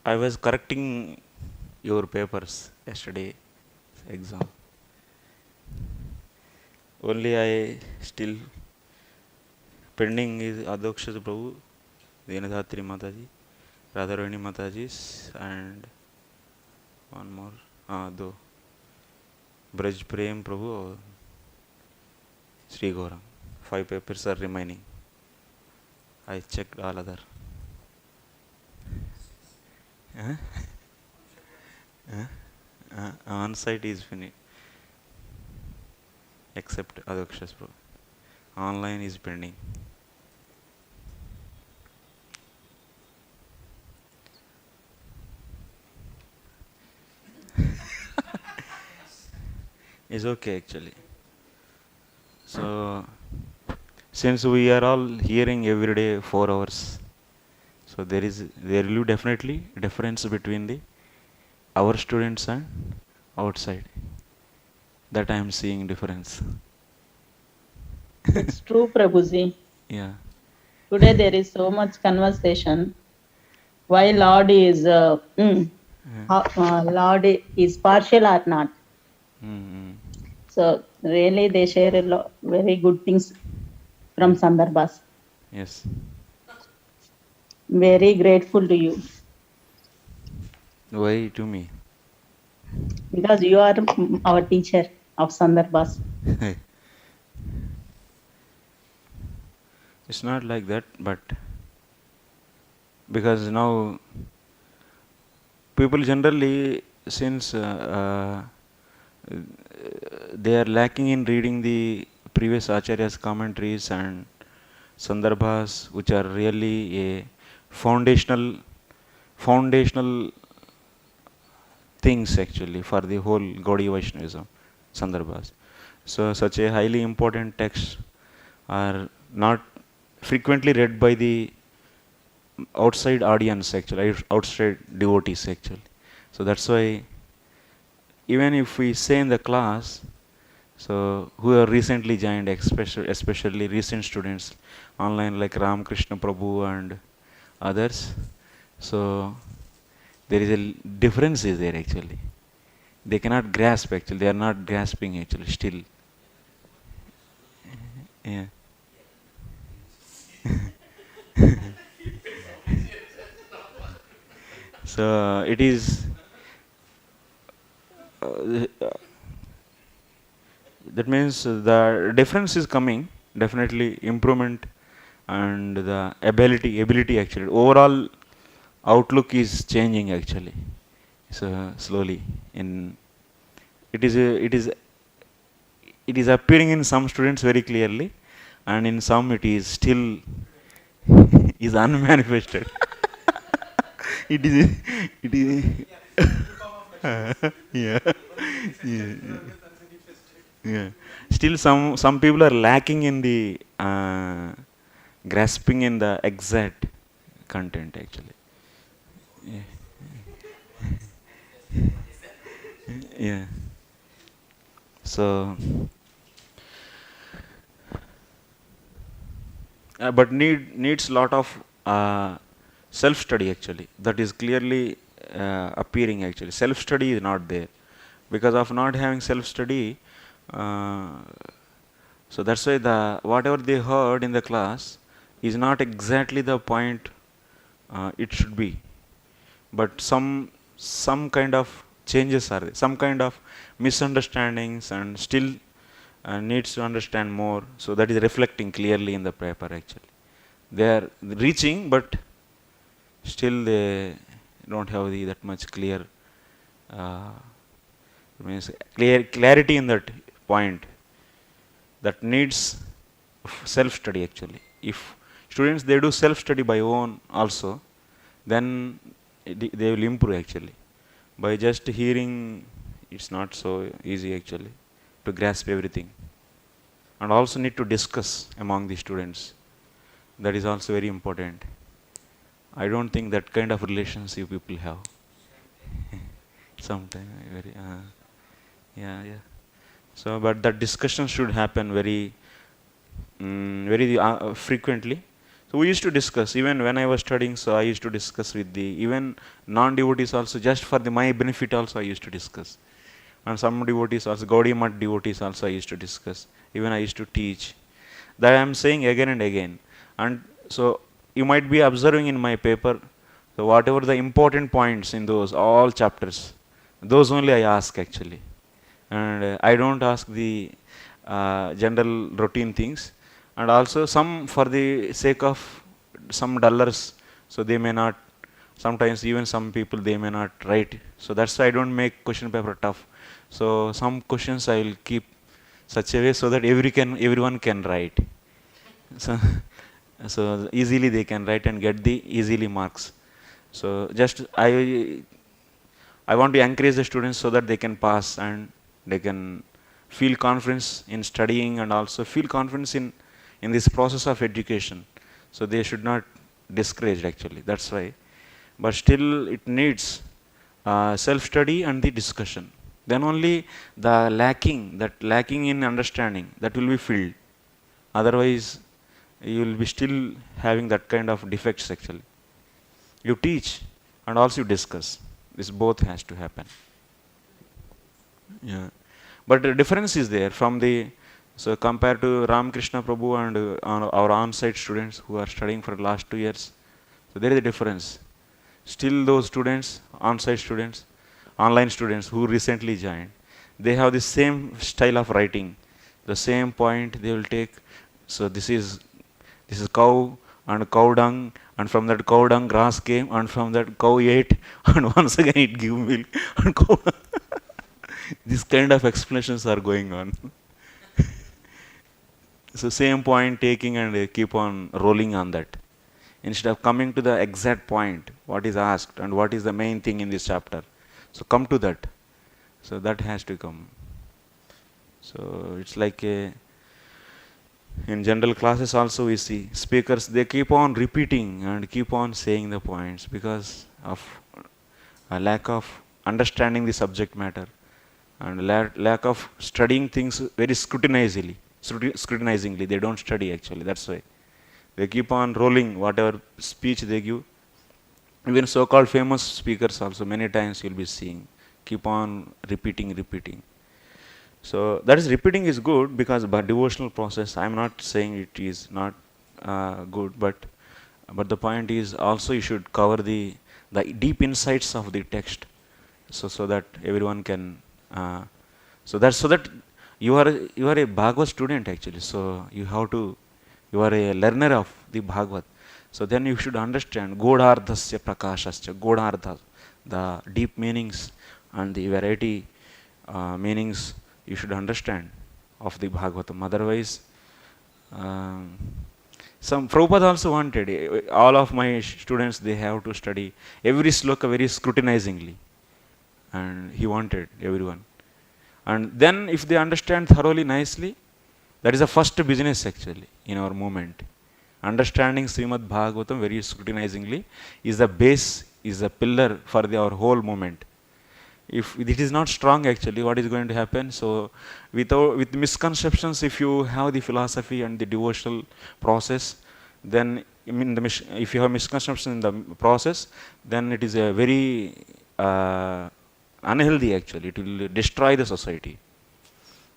I was correcting your papers yesterday exam. Only I still pending is Anuched Prabhu, Venugopal Mataji, Radharani Mataji's, and one more. Though Braj Prem Prabhu or Sri Gaurang. 5 papers are remaining. I checked all other. Huh? On site is finished, except Anuched Prabhu. Online is pending. It's okay actually. So, since we are all hearing every day 4 hours, so there will be definitely difference between the our students and outside. That I am seeing difference. It's true, Prabhuji. Yeah. Today there is so much conversation. Why Lord is Lord is partial or not? Mm-hmm. So really they share very good things from Sandarbhas. Yes. Very grateful to you Why to me? because you are our teacher of Sandarbhas. It's not like that, but because now people generally, since they are lacking in reading the previous Acharya's commentaries and Sandarbhas, which are really a foundational things actually for the whole Gaudiya Vaishnavism, Sandarbhas. So such a highly important text are not frequently read by the outside audience actually, outside devotees actually. So that's why even if we say in the class, so who have recently joined, especially recent students online like Ram Krishna Prabhu and others, so there is a difference is there actually. They cannot grasp actually. They are not grasping actually still. Yeah. So it is. Uh, that means the difference is coming. Definitely improvement and the ability actually. Overall outlook is changing actually. So slowly in it is it is appearing in some students very clearly, and in some it is still is unmanifested. It is it is yeah. Yeah. Yeah. Still some people are lacking in the grasping in the exact content actually. Yeah. Yeah. So but needs lot of self study actually. That is clearly appearing actually. Self study is not there because of not having self study. uh, so that's why the whatever they heard in the class is not exactly the point it should be, but some kind of changes are there, some kind of misunderstandings, and still needs to understand more. So that is reflecting clearly in the paper actually. They are reaching, but still they don't have that much clear uh, means clarity in that point that needs self study actually. If students they do self study by own also, then they will improve actually. By just hearing, it's not so easy actually to grasp everything, and also need to discuss among the students. That is also very important. I don't think that kind of relationship people have. Sometimes very yeah. So but that discussion should happen very very frequently, So we used to discuss, even when I was studying, so I used to discuss with the even non-devotees also, just for the my benefit also I used to discuss. And some devotees also, Gaudiya Math devotees also I used to discuss. Even I used to teach. That I am saying again and again. And so you might be observing in my paper, so whatever the important points in those all chapters, those only I ask actually. And I don't ask the general routine things. And also some for the sake of some dullers, so they may not, sometimes even some people they may not write. So that's why I don't make question paper tough. So some questions I will keep such a way so that everyone can write. So, so easily they can write and get the easily marks. So just I want to encourage the students so that they can pass and they can feel confidence in studying and also feel confidence in this process of education. So they should not discourage actually. That's why. But still it needs self-study and the discussion. Then only the lacking in understanding, that will be filled. Otherwise, you will be still having that kind of defects actually. You teach and also you discuss. This both has to happen. Yeah. But the difference is there from the, so compared to Ramakrishna Prabhu and our on-site students who are studying for the last 2 years, so there is a difference. Still those students, on-site students, online students who recently joined, they have the same style of writing, the same point they will take. So this is cow and cow dung, and from that cow dung grass came, and from that cow ate, and once again it gave milk, and cow. This kind of explanations are going on. So same point taking and keep on rolling on that, instead of coming to the exact point, what is asked and what is the main thing in this chapter. So come to that. So that has to come. So it's like in general classes also we see speakers, they keep on repeating and keep on saying the points because of a lack of understanding the subject matter and lack of studying things very scrutinizingly. They don't study actually. That's why they keep on rolling whatever speech they give. Even so-called famous speakers also, many times you'll be seeing, keep on repeating. So that is, repeating is good because by devotional process, I'm not saying it is not good, but the point is also you should cover the deep insights of the text, so that everyone can. So that you are a Bhagavad student actually. So you are a learner of the Bhagavad. So then you should understand Godardhasya Prakashasya, Godardha, the deep meanings and the variety meanings you should understand of the Bhagavatam. Otherwise, some Prabhupada also wanted all of my students, they have to study every sloka very scrutinizingly, and he wanted everyone. And then if they understand thoroughly nicely, that is the first business actually in our movement. Understanding Srimad Bhagavatam very scrutinizingly is the base, is the pillar for our whole movement. If it is not strong actually, what is going to happen? So with misconceptions, if you have the philosophy and the devotional process, then if you have misconceptions in the process, then it is a very unhealthy actually. It will destroy the society.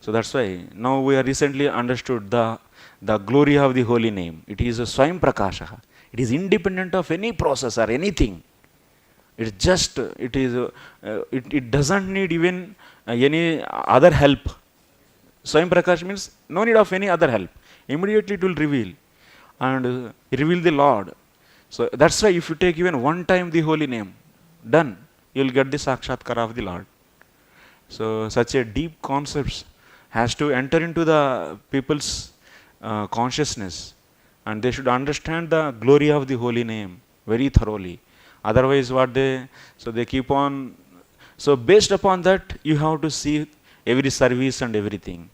So that's why now we are recently understood the glory of the holy name. It is a Swayam Prakasha. It is independent of any process or anything. It's just, it doesn't need even any other help. Swayam Prakash means no need of any other help. Immediately it will reveal and reveal the Lord. So that's why if you take even one time the holy name, done, you will get the Sakshatkara of the Lord. So such a deep concepts has to enter into the people's consciousness, and they should understand the glory of the holy name very thoroughly. Otherwise they keep on, so based upon that you have to see every service and everything.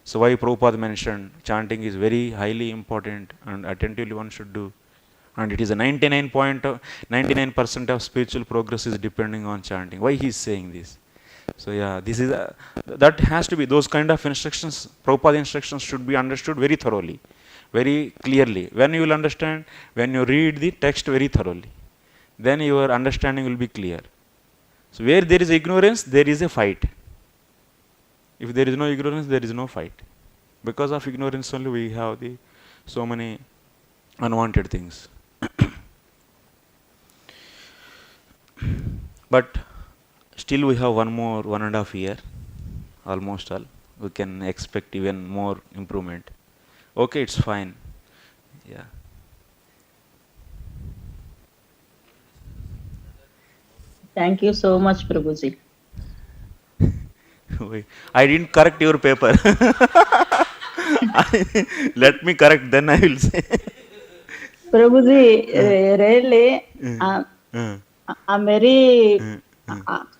So why Prabhupada mentioned chanting is very highly important and attentively one should do, and it is a 99% of spiritual progress is depending on chanting. Why he is saying this? So yeah, this is that has to be, those kind of instructions, Prabhupada instructions should be understood very thoroughly. very clearly. When you will understand, when you read the text very thoroughly, then your understanding will be clear. So where there is ignorance, there is a fight. If there is no ignorance, there is no fight. Because of ignorance only we have the so many unwanted things. But still we have 1.5 year, almost all. We can expect even more improvement. Okay, it's fine. Yeah. Thank you so much, Prabhuji. I didn't correct your paper. Let me correct, then I will say. Prabhuji, really, I'm very,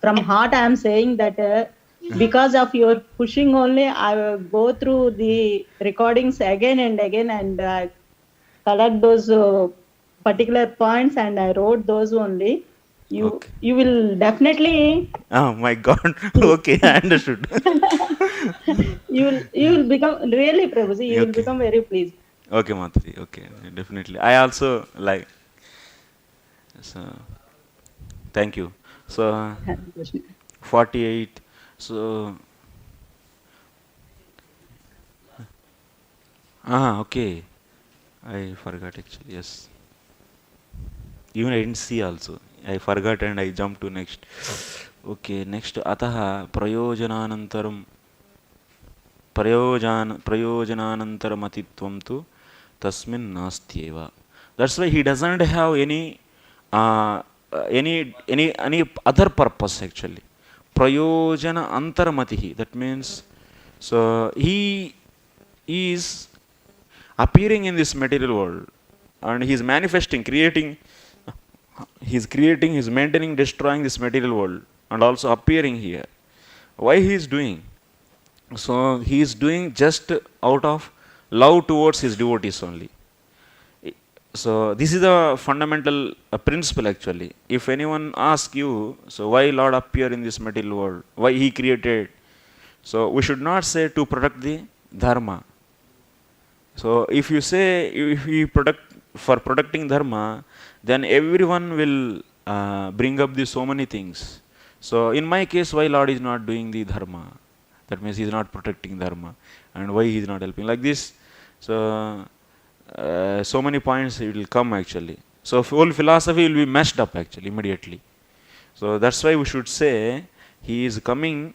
from heart I am saying that because of your pushing only, I will go through the recordings again and again and collect those particular points, and I wrote those only. Okay. You will definitely. Oh my God. Okay, I understood. you will become really, Prabhuji. You will Okay. become very pleased. Okay, Matri. Okay, definitely. I also like. So, thank you. So, 48. So, okay. I forgot actually. Yes. Even I didn't see also. I forgot and I jumped to next. Okay, next. Ataha prayojananantaram प्रयोजनानन्तरमतित्वं तु तस्मिन् नास्त्येव. That's why he doesn't have any other purpose actually. Prayojana antaramatihi. That means, so he is appearing in this material world and he is manifesting, creating, he is creating, he is maintaining, destroying this material world and also appearing here. Why he is doing? So he is doing just out of love towards his devotees only. So this is the fundamental principle actually. If anyone asks you, so why Lord appear in this material world? Why he created? So we should not say to protect the dharma. So if you say if he protecting dharma, then everyone will bring up the so many things. So in my case, why Lord is not doing the dharma? That means he is not protecting dharma, and why he is not helping like this. So so many points it will come actually. So whole philosophy will be messed up actually immediately. So that's why we should say he is coming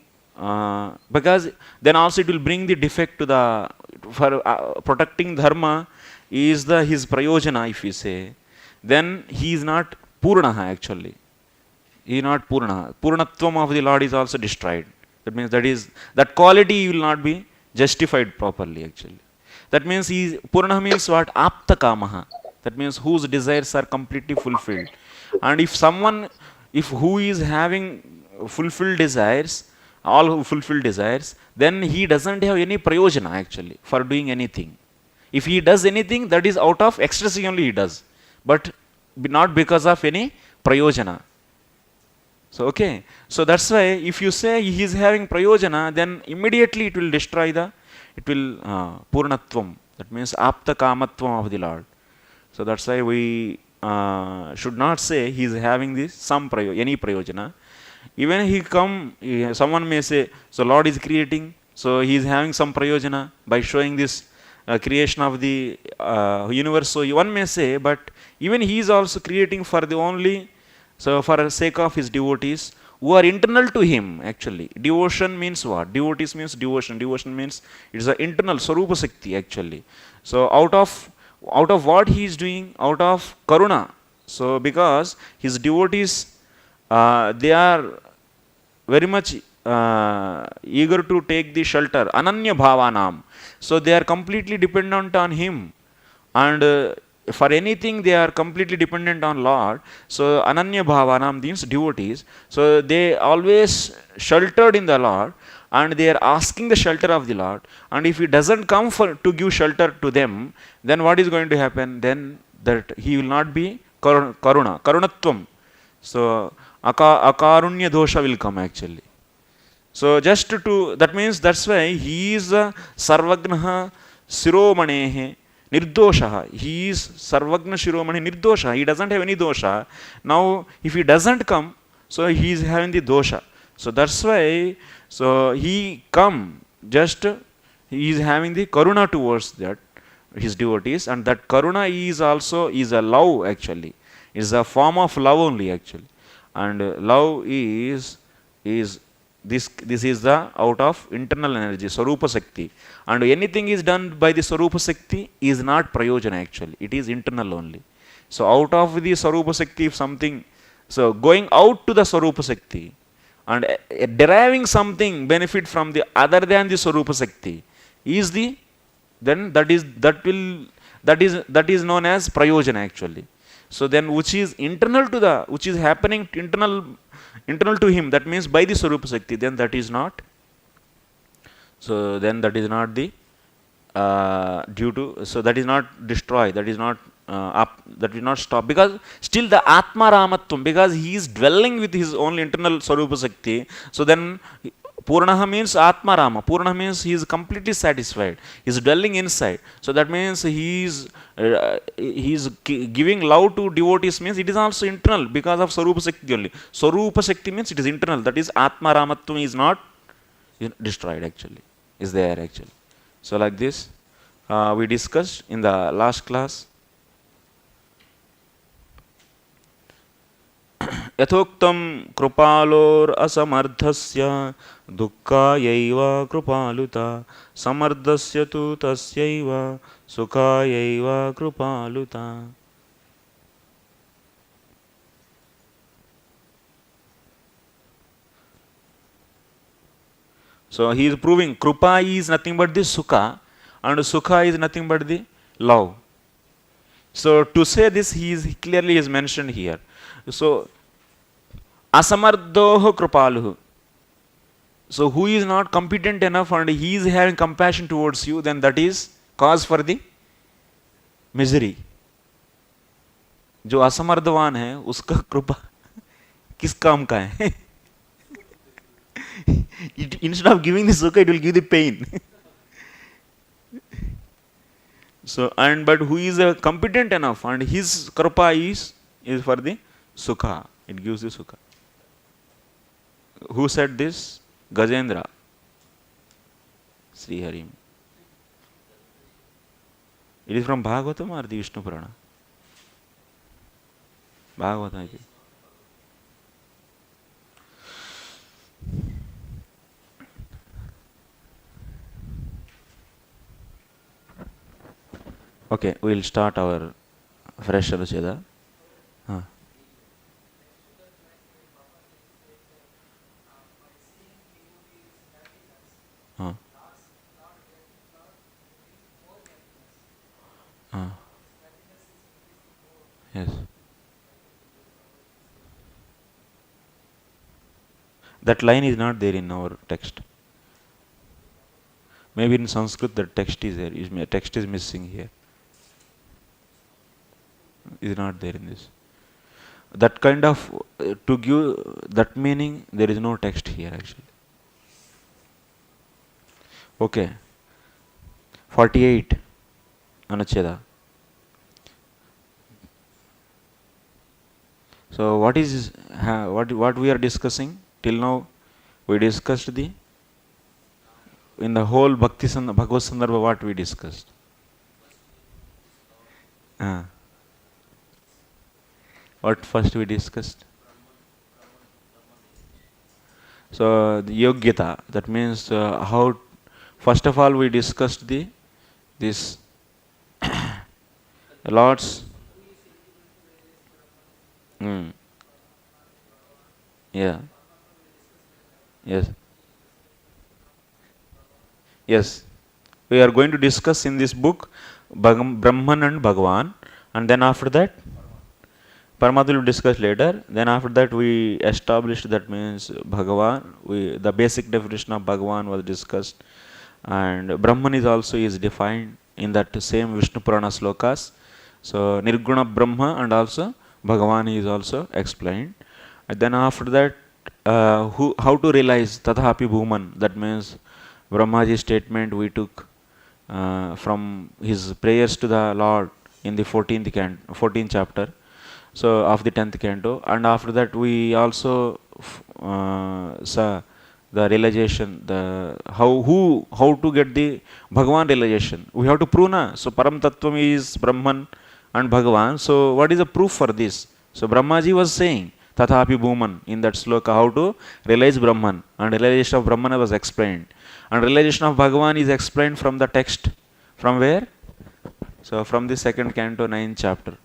because then also it will bring the defect to the for protecting dharma is the his prayojana. If we say, then he is not purnaha actually. He is not purnaha. Purnatvam of the Lord is also destroyed. That means that quality will not be justified properly actually. That means purna means what? Apta kamaha. That means whose desires are completely fulfilled. And if someone, if who is having fulfilled desires, all who fulfill desires, then he doesn't have any prayojana actually for doing anything. If he does anything, that is out of ecstasy only he does, but not because of any prayojana. So okay, so that's why if you say he is having prayojana, then immediately it will destroy it will purnatvam. That means apta kamatvam of the Lord. So that's why we should not say he is having this any prayojana. Even someone may say, so Lord is creating, so he is having some prayojana by showing this creation of the universe. So one may say, but even he is also creating for the only, so for the sake of his devotees who are internal to him actually. Devotion means what? Devotees means devotion. Devotion means it is an internal Sarupa Sakti actually. So out of what he is doing, out of karuna. So because his devotees, they are very much eager to take the shelter, ananya bhavanam. So they are completely dependent on him, and for anything they are completely dependent on Lord. So ananya bhavanam means devotees. So they always sheltered in the Lord, and they are asking the shelter of the Lord. And if he doesn't come to give shelter to them, then what is going to happen? Then that he will not be karunatvam. So akarunya dosha will come actually. So just that means that's why he is sarvagnaha siromanehe Nirdosha. He is Sarvagna Shiromani Nirdosha. He doesn't have any dosha. Now, if he doesn't come, so he is having the dosha. So that's why, so he come, just he is having the karuna towards that, his devotees, and that karuna is also is a love actually. Is a form of love only actually. And love is this is the out of internal energy, Sarupa Sakti. And anything is done by the Sarupa Sakti is not Prayojana actually. It is internal only. So out of the Sarupa Sakti, if something, so going out to the Sarupa Sakti and deriving something benefit from the other than the Sarupa Sakti is the, then that is known as Prayojana actually. So then which is internal to the, which is happening internal to him, that means by the Sarupa Sakti, then that is not, so then that is not the due to, so that is not destroyed, that is not that will not stop, because still the Atma Ramatvam, because he is dwelling with his own internal Sarupa Sakti. So then Purnaha means Atma Rama. Purnaha means he is completely satisfied. He is dwelling inside. So that means he is giving love to devotees, means it is also internal because of Sarupa Sakti only. Sarupa Sakti means it is internal. That is Atma Ramatvam is not destroyed actually. Is there actually. So like this we discussed in the last class. यथोक्तं कृपालोर असमर्थस्य दुःखायैव कृपालुता समर्थस्य तु तस्यैव सुखायैव कृपालुता. So he is proving Krupa is nothing but the Sukha, and Sukha is nothing but the love. So to say this, he clearly is mentioned here. So Asamardhoh Krupaluhu. So who is not competent enough and he is having compassion towards you, then that is cause for the misery. जो असमर्थवान है उसका कृपा किस काम का है? Instead of giving the sukha, it will give the pain. So, and but who is competent enough and his kripa is for the sukha, it gives the sukha. Who said this? Gajendra. Sri Harim. It is from Bhagavatam or the Vishnu Purana? Bhagavatam. Okay, we will start our fresh Anuched. Yes. That line is not there in our text. Maybe in Sanskrit the text is there. Text is missing here. Is not there in this. That kind of to give that meaning, there is no text here actually. Okay. 48 Anucheda. So what is what we are discussing till now? We discussed in the whole Bhakti Bhagavad Sandarbha, what we discussed. What first we discussed? So the yogyata, that means how. First of all, we discussed this Lord's. Yeah. Yes. Yes. We are going to discuss in this book Brahman and Bhagavan, and then after that Paramatma will discuss later. Then after that we established, that means Bhagavan, the basic definition of Bhagavan was discussed, and Brahman is defined in that same Vishnu Purana slokas. So Nirguna Brahma and also Bhagavan is also explained. And then after that how to realize Tathapi Bhuman, that means Brahmaji statement we took from his prayers to the Lord in the 14th chapter, so of the 10th canto. And after that we also saw the realization, the how to get the Bhagavan realization. We have to prove na. So Param Tattvam is Brahman and Bhagavan. So what is the proof for this? So Brahmaji was saying Tathapi Bhuman in that sloka how to realize Brahman, and realization of Brahman was explained. And realization of Bhagavan is explained from the text. From where? So from the 2nd canto, 9th chapter.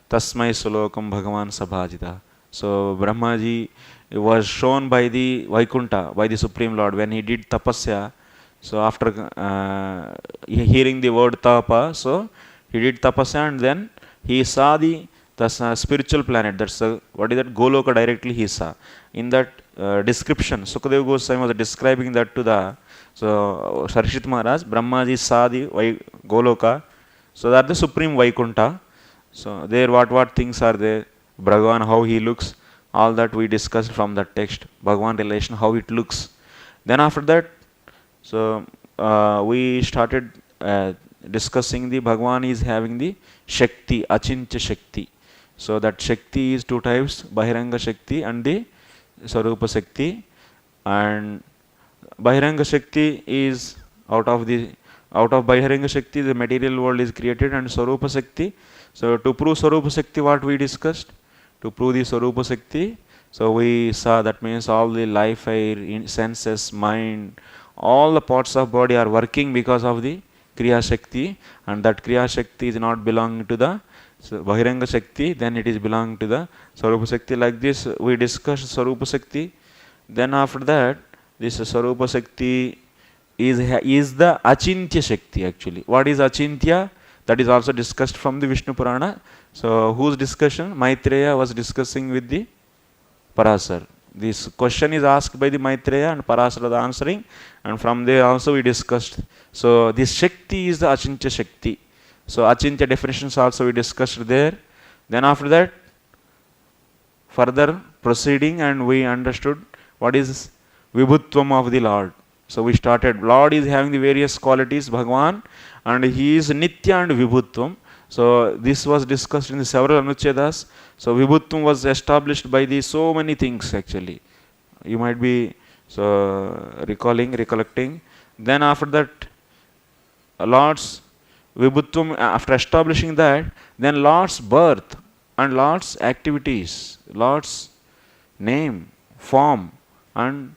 Tasmai Sulokam Bhagavan Sabhajita. So Brahmaji was shown by the Vaikunta, by the Supreme Lord, when he did tapasya. So after hearing the word tapa, so he did tapasya, and then he saw the spiritual planet. That's what is that? Goloka directly he saw. In that description, Sukadeva Goswami was describing that to the Sarishit Maharaj. Brahmaji saw the Goloka, so that the Supreme Vaikunta. So there what things are there, Bhagavan how he looks, all that we discussed from that text. Bhagavan relation, how it looks. Then after that, so we started discussing the Bhagavan is having the Shakti, Achintya Shakti. So that Shakti is two types, Bahiranga Shakti and the Sarupa Shakti. And Bahiranga Shakti is out of Bahiranga Shakti the material world is created, and Sarupa Shakti. So to prove Sarupa Shakti, what we discussed? To prove the Sarupa Shakti, so we saw that means all the life, air, senses, mind, all the parts of body are working because of the Kriya Shakti, and that Kriya Shakti is not belonging to the Bahiranga Shakti, then it is belonging to the Sarupa Shakti. Like this we discussed Sarupa Shakti. Then after that, this Sarupa Shakti is the Achintya Shakti actually. What is Achintya? That is also discussed from the Vishnu Purana. So whose discussion? Maitreya was discussing with the Parasar. This question is asked by the Maitreya and Parasar was answering, and from there also we discussed. So this Shakti is the Achintya Shakti. So Achintya definitions also we discussed there. Then after that, further proceeding, and we understood what is Vibhutvam of the Lord. So we started, Lord is having the various qualities, Bhagavan, and he is Nitya and Vibhutvam. So this was discussed in the several Anuchedas. So Vibhutvam was established by the so many things actually. You might be recollecting. Then after that, Lord's Vibhutvam, after establishing that, then Lord's birth and Lord's activities, Lord's name, form and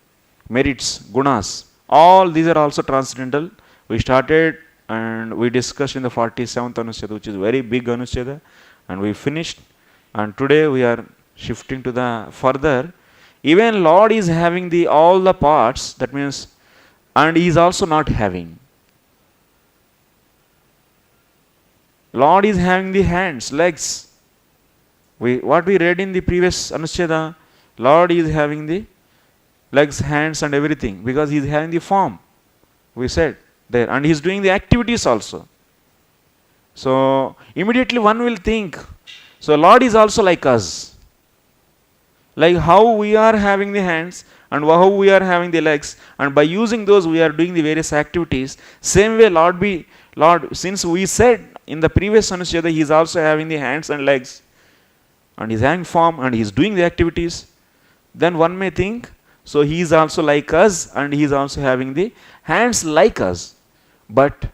merits, gunas, all these are also transcendental. We started and we discussed in the 47th Anucheda, which is very big Anucheda, and we finished. And today we are shifting to the further. Even Lord is having the all the parts, that means, and he is also not having. Lord is having the hands, legs. What we read in the previous Anucheda, Lord is having the legs, hands and everything, because he is having the form, we said there, and he is doing the activities also. So immediately one will think, so Lord is also like us. Like how we are having the hands and how we are having the legs, and by using those we are doing the various activities. Same way Lord, since we said in the previous Anucheda he is also having the hands and legs, and he is having form and he is doing the activities, then one may think, so he is also like us and he is also having the hands like us. But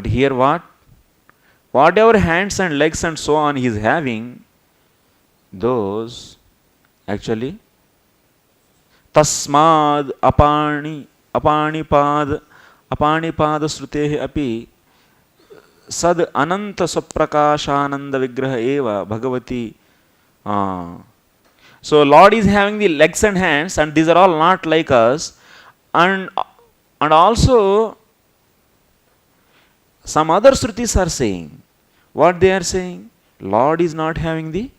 here whatever hands and legs and so on he is having, those actually tasmad apanipad srutehi api sad ananta saprakashananda vigraha eva bhagavati. So Lord is having the legs and hands, and these are all not like us. And also some other Shrutis are saying, what they are saying? Lord is not having the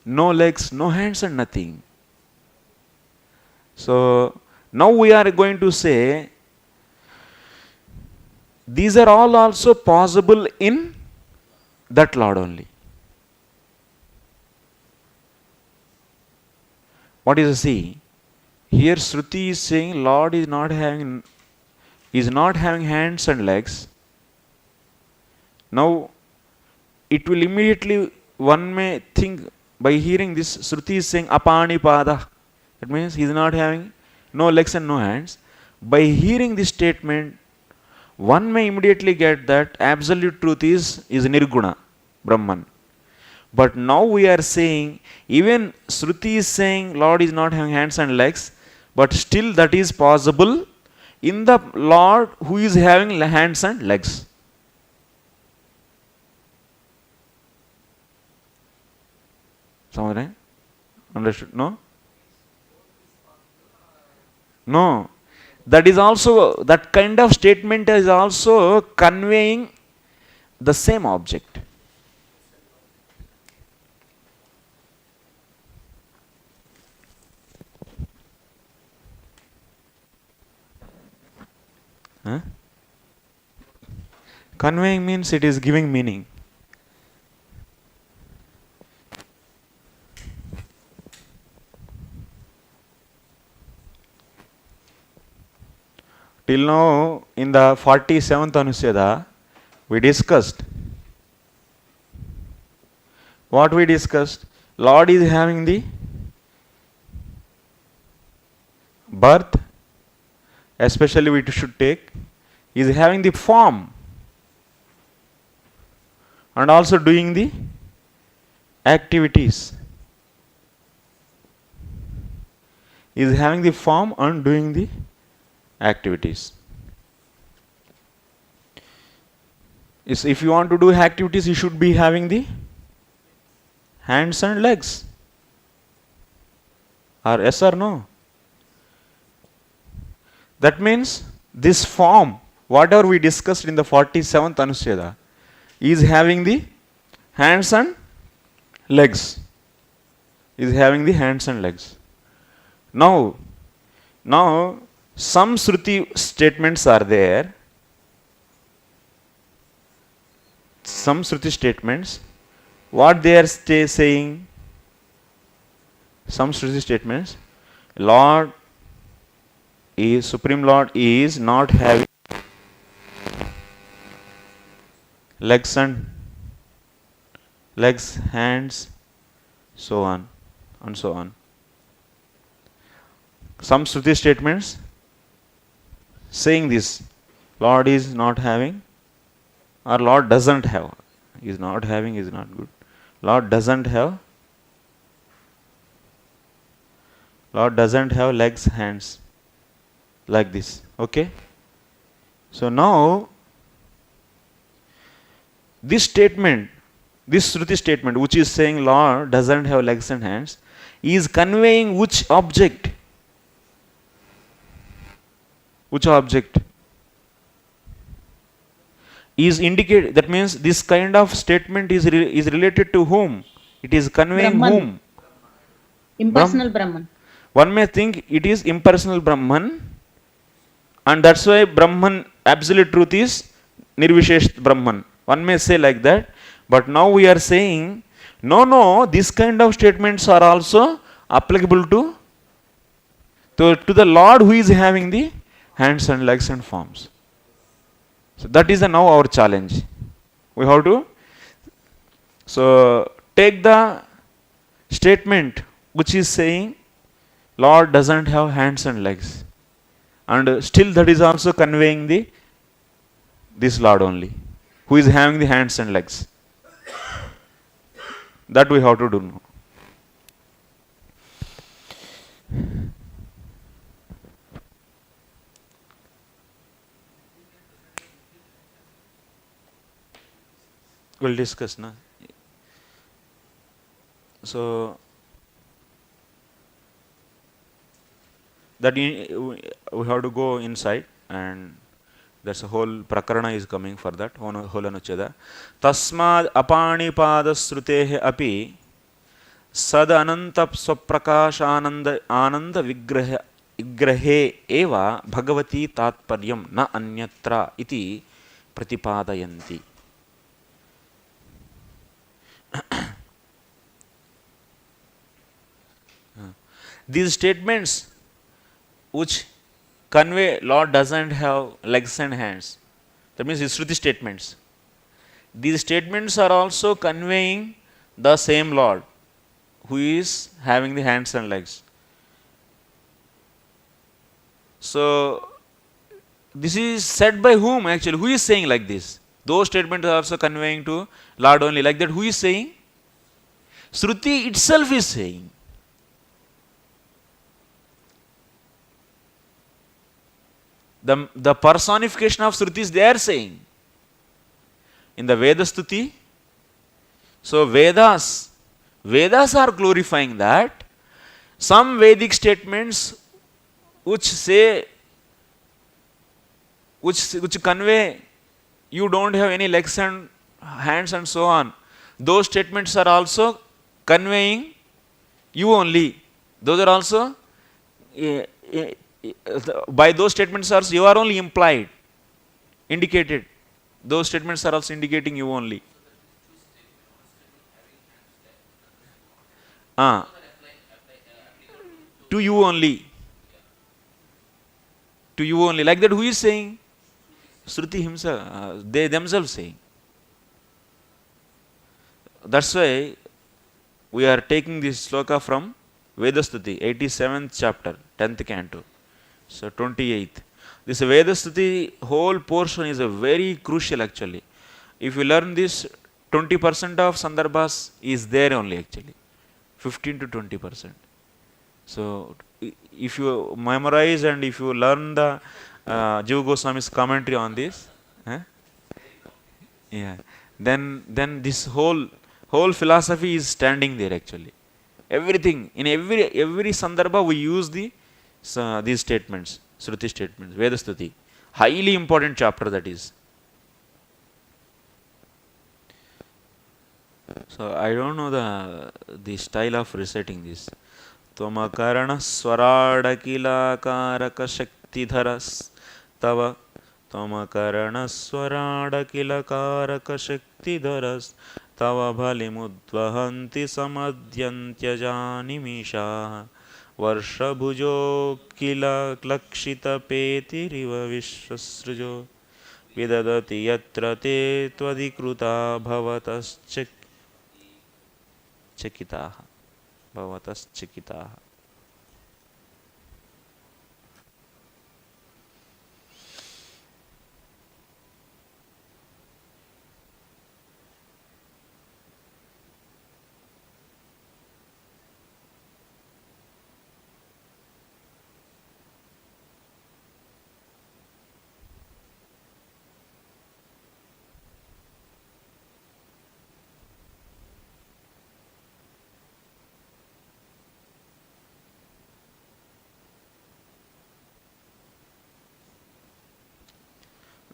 no legs, no hands and nothing. So now we are going to say, these are all also possible in that Lord only. What is the see? Here Shruti is saying Lord is not having is not having hands and legs, now it will immediately, one may think by hearing this, Shruti is saying apanipada. That means he is not having no legs and no hands. By hearing this statement, one may immediately get that absolute truth is Nirguna, Brahman. But now we are saying, even Shruti is saying Lord is not having hands and legs, but still that is possible in the Lord who is having hands and legs. Someone understood? No? No. That is also, that kind of statement is also conveying the same object. Huh? Conveying means it is giving meaning. Till now, in the 47th Anuched, we discussed. What we discussed? Lord is having the birth, especially we should take, is having the form and also doing the activities. Is having the form and doing the activities. If you want to do activities, you should be having the hands and legs. Or yes or no? That means this form, whatever we discussed in the 47th Anuched, is having the hands and legs. Is having the hands and legs. Now some Shruti statements are there. Some Shruti statements, what they are saying, some Shruti statements, Lord is, Supreme Lord is not having legs, hands, so on and so on. Some Shruti statements saying this, Lord is not having, or Lord doesn't have. Is not having is not good. Lord doesn't have legs, hands, like this. Okay? So now, this statement, this Shruti statement, which is saying Lord doesn't have legs and hands, is conveying which object? Which object? Is indicated, that means this kind of statement is related to whom? It is conveying Brahman. whom? Impersonal Brahman. One may think it is impersonal Brahman, and that's why Brahman, absolute truth is Nirvishesh Brahman. One may say like that, but now we are saying, no, this kind of statements are also applicable to the Lord who is having the hands and legs and forms. So that is now our challenge. We have to take the statement which is saying Lord doesn't have hands and legs, and still that is also conveying this Lord only, who is having the hands and legs. That we have to do now. We'll discuss now. So that we have to go inside, and that's a whole prakarana is coming for that, whole anucheda. Tasmad apanipada srutehe api sad ananta swaprakashananda ananda vigrahe eva bhagavati tatparyam na anyatra iti pratipadayanti. These statements which convey Lord doesn't have legs and hands. That means his Shruti statements. These statements are also conveying the same Lord who is having the hands and legs. So, this is said by whom actually? Who is saying like this? Those statements are also conveying to Lord only. Like that, who is saying? Shruti itself is saying. The personification of Shrutis they are saying. In the Veda Stuti, so Vedas are glorifying that. Some Vedic statements which say, which convey you don't have any legs and hands and so on, those statements are also conveying you only. Those are also, by those statements also you are only implied, indicated. Those statements are also indicating you only. Ah, to you only. To you only. Like that, who is saying? Shruti himself, they themselves saying. That's why we are taking this sloka from Vedastuti, 87th chapter, 10th canto. So 28th. This Vedastuti whole portion is a very crucial actually. If you learn this, 20% of Sandarbhas is there only actually. 15 to 20%. So if you memorize and if you learn the Jiva Goswami's commentary on this, yeah, then this whole philosophy is standing there actually. Everything in every Sandarbha we use these statements, Shruti statements, Vedastuti. Highly important chapter that is. So I don't know the style of reciting this. Tvamakarana swarada kilakaraka shaktidharas tava Tvamakarana swarada kilakaraka shaktidharas tava bhalimudvahanti samadhyantyajanimishah varshabhujo kila klakshita petiriva vishwasrujo vidadati yatra te twadikruta bhavataschakitaha bhavataschakitaha.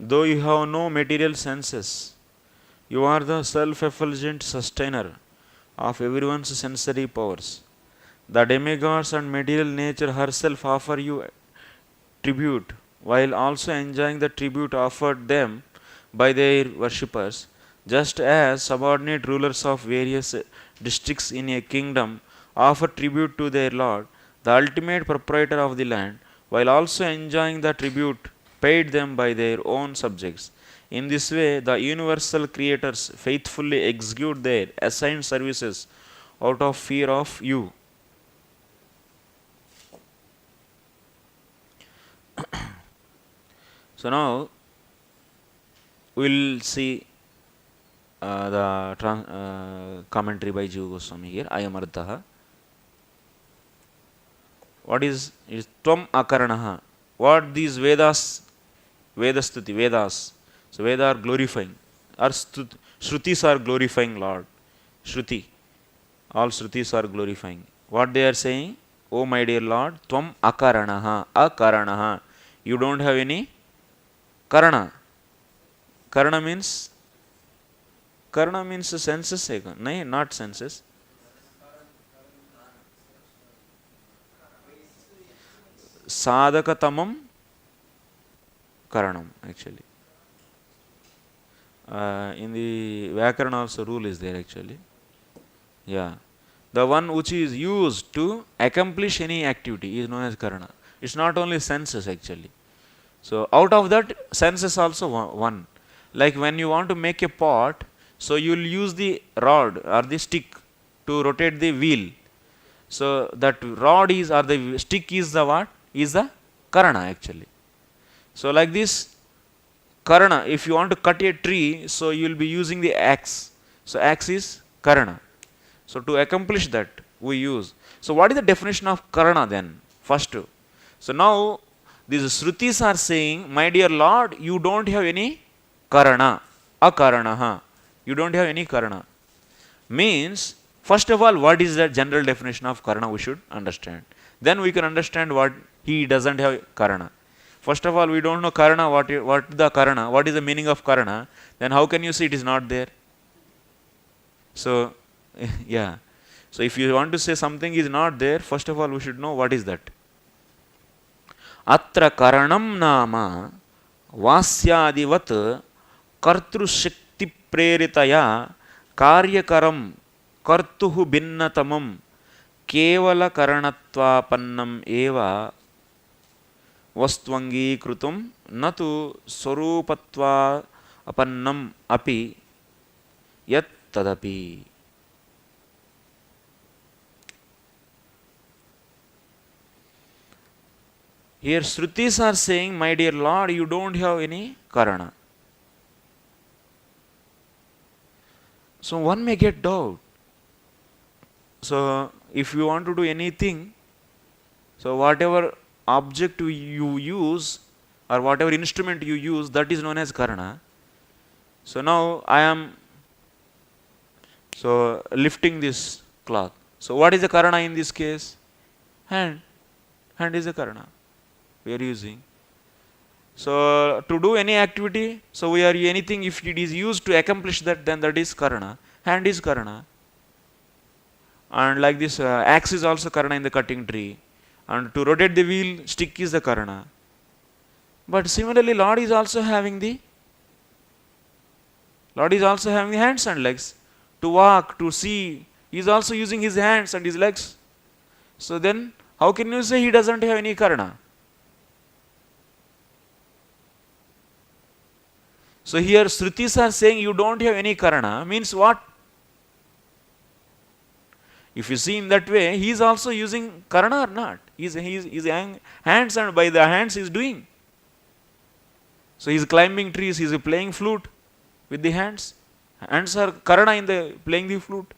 Though you have no material senses, you are the self-effulgent sustainer of everyone's sensory powers. The demigods and material nature herself offer you tribute, while also enjoying the tribute offered them by their worshippers, just as subordinate rulers of various districts in a kingdom offer tribute to their lord, the ultimate proprietor of the land, while also enjoying the tribute paid them by their own subjects. In this way, the universal creators faithfully execute their assigned services out of fear of you. So now we will see the commentary by Jiva Goswami here. I am Arthaha. What is Tvam Akaranaha? What these Vedas, Vedastuti, Vedas, so Vedas are glorifying, or Shrutis are glorifying Lord. Shruti, all Shrutis are glorifying. What they are saying? Oh my dear Lord, Tvam Akaranaha, Akaranaha. You don't have any Karana. Karana means senses. No, not senses. Sadhakatamam Karanam actually. In the Vyakarana also rule is there actually. Yeah. The one which is used to accomplish any activity is known as Karana. It's not only senses actually. So out of that, senses also one. Like when you want to make a pot, so you will use the rod or the stick to rotate the wheel. So that rod is, or the stick is the what? Is the karana actually. So like this, karana, if you want to cut a tree, so you will be using the axe. So axe is karana. So to accomplish that, we use. So what is the definition of karana then? First. So now these Shrutis are saying, my dear Lord, you don't have any karana, akaranaha. You don't have any karana. Means, first of all, what is the general definition of karana we should understand. Then we can understand what he doesn't have karana. First of all, we don't know karana, what the karana, what is the meaning of karana. Then how can you say it is not there? So, yeah. So if you want to say something is not there, first of all, we should know what is that. Atra karanam nama vasyadivat kartru shakti preritaya karyakaram kartuhu binnatamam kevala karanatvapannam eva vastvangi krutum natu swarupatva apannam api yat tadapi. Here Shrutis are saying, my dear Lord, you don't have any karana. So one may get doubt. So if you want to do anything, so whatever object you use or whatever instrument you use, that is known as karana. So now I am lifting this cloth. So what is the karana in this case? Hand. Hand is the karana we are using. So to do any activity, so we are anything, if it is used to accomplish that, then that is karana. Hand is karana. And like this axe is also karana in the cutting tree. And to rotate the wheel, stick is the karana. But similarly, Lord is also having the hands and legs. To walk, to see, he is also using his hands and his legs. So then, how can you say he doesn't have any karana? So here Shrutis are saying you don't have any karana, means what? If you see in that way, he is also using karana or not? He is hands, and by the hands he is doing. So he is climbing trees, he is playing flute with the hands. Hands are karana in the playing the flute.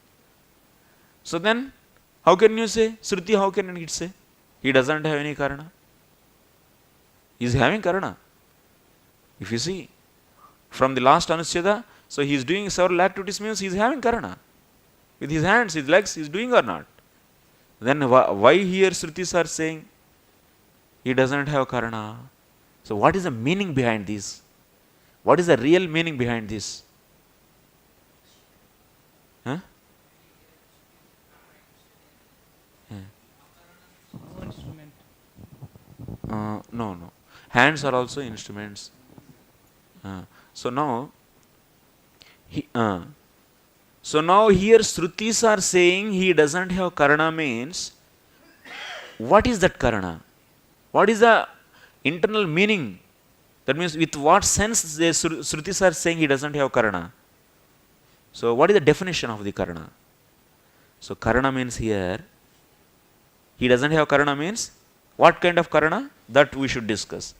So then, how can you say, Shruti, how can it say? He doesn't have any karana. He is having karana. If you see, from the last Anuched, so he is doing several activities, means he is having karana. With his hands, his legs, he is doing or not? Then why here Shrutis are saying he doesn't have karana? So what is the meaning behind this? What is the real meaning behind this? Huh? No. Hands are also instruments. So now here Shrutis are saying he doesn't have karana, means what is that karana? What is the internal meaning? That means with what sense the Shrutis are saying he doesn't have karana? So what is the definition of the karana? So karana means here, he doesn't have karana means what kind of karana? That we should discuss.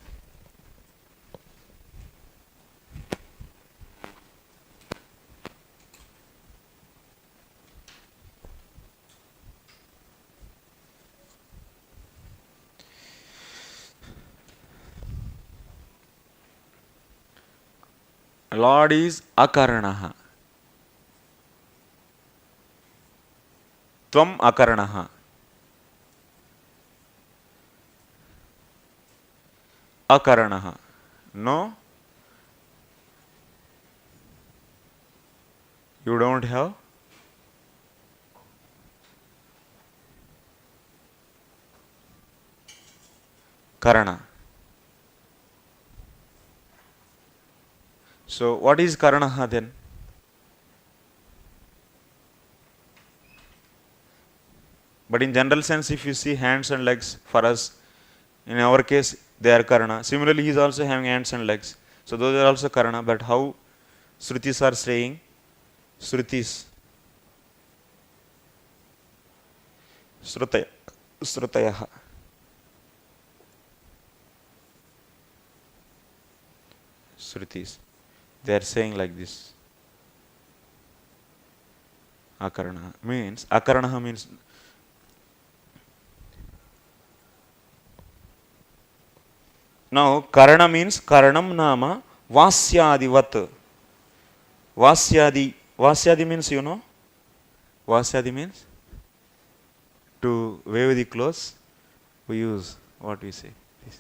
Lord is akaranaha. Tvam akaranaha. Akaranaha. No, you don't have karana. So what is karanaha then? But in general sense, if you see hands and legs for us, In our case, they are karana. Similarly, he is also having hands and legs. So those are also karana. But how Shrutis are saying? Shrutis. Shrutayaha. Shrutis. They are saying like this. Akarana means, akarana means now karana means karanam nama vasyadivat. Vasyadi means, you know, vasyadi means to wave the clothes. We use what we say. This.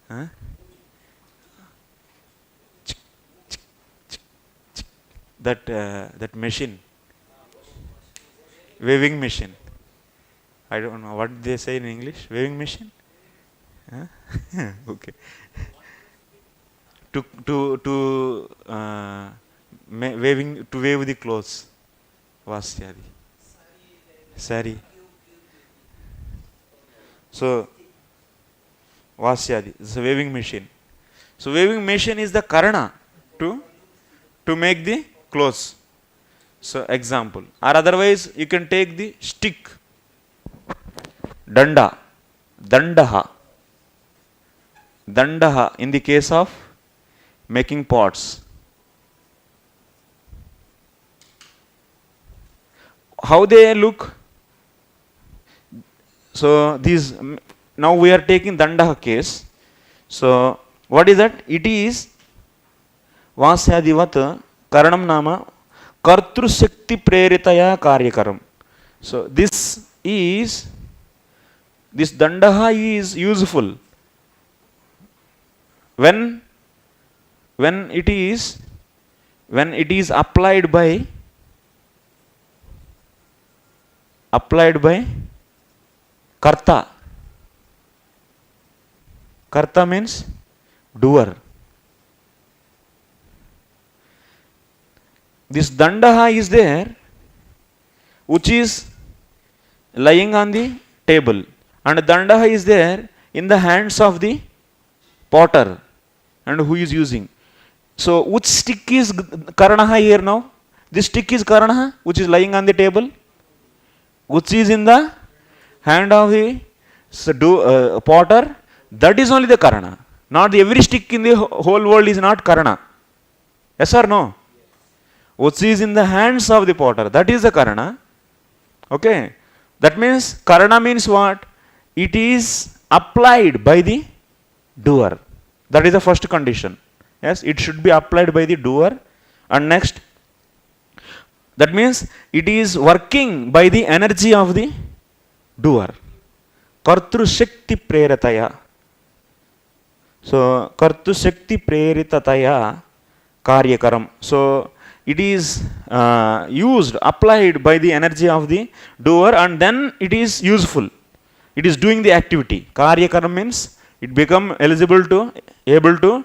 Huh? That machine, waving machine. I don't know what they say in English. Waving machine. Huh? Okay. To waving, to wave the clothes. Vasyadi. Sari. So Vasyadi. It's a waving machine. So waving machine is the karana to make the clothes. So example. Or otherwise you can take the stick. Danda. Dandaha. Dandaha in the case of making pots. How they look? So these, now we are taking Dandaha case. So what is that? It is Vasyadivat Karanam Nama Kartru Shakti Preritaya Karyakaram. So this Dandaha is useful when it is applied by karta. Karta means doer. This dandaha is there, which is lying on the table, and dandaha is there in the hands of the potter, and who is using. So which stick is karanaha here now? This stick is karanaha, which is lying on the table, which is in the hand of the potter. That is only the karana. Not every stick in the whole world is not karana. Yes or no? Which is in the hands of the potter. That is the karana. Okay. That means karana means what? It is applied by the doer. That is the first condition. Yes, it should be applied by the doer. And next, that means it is working by the energy of the doer. Kartru Shakti Preritaya. So Kartu Shakti Preritataya Karyakaram. So it is used, applied by the energy of the doer, and then it is useful. It is doing the activity. Karyakaram means it become able to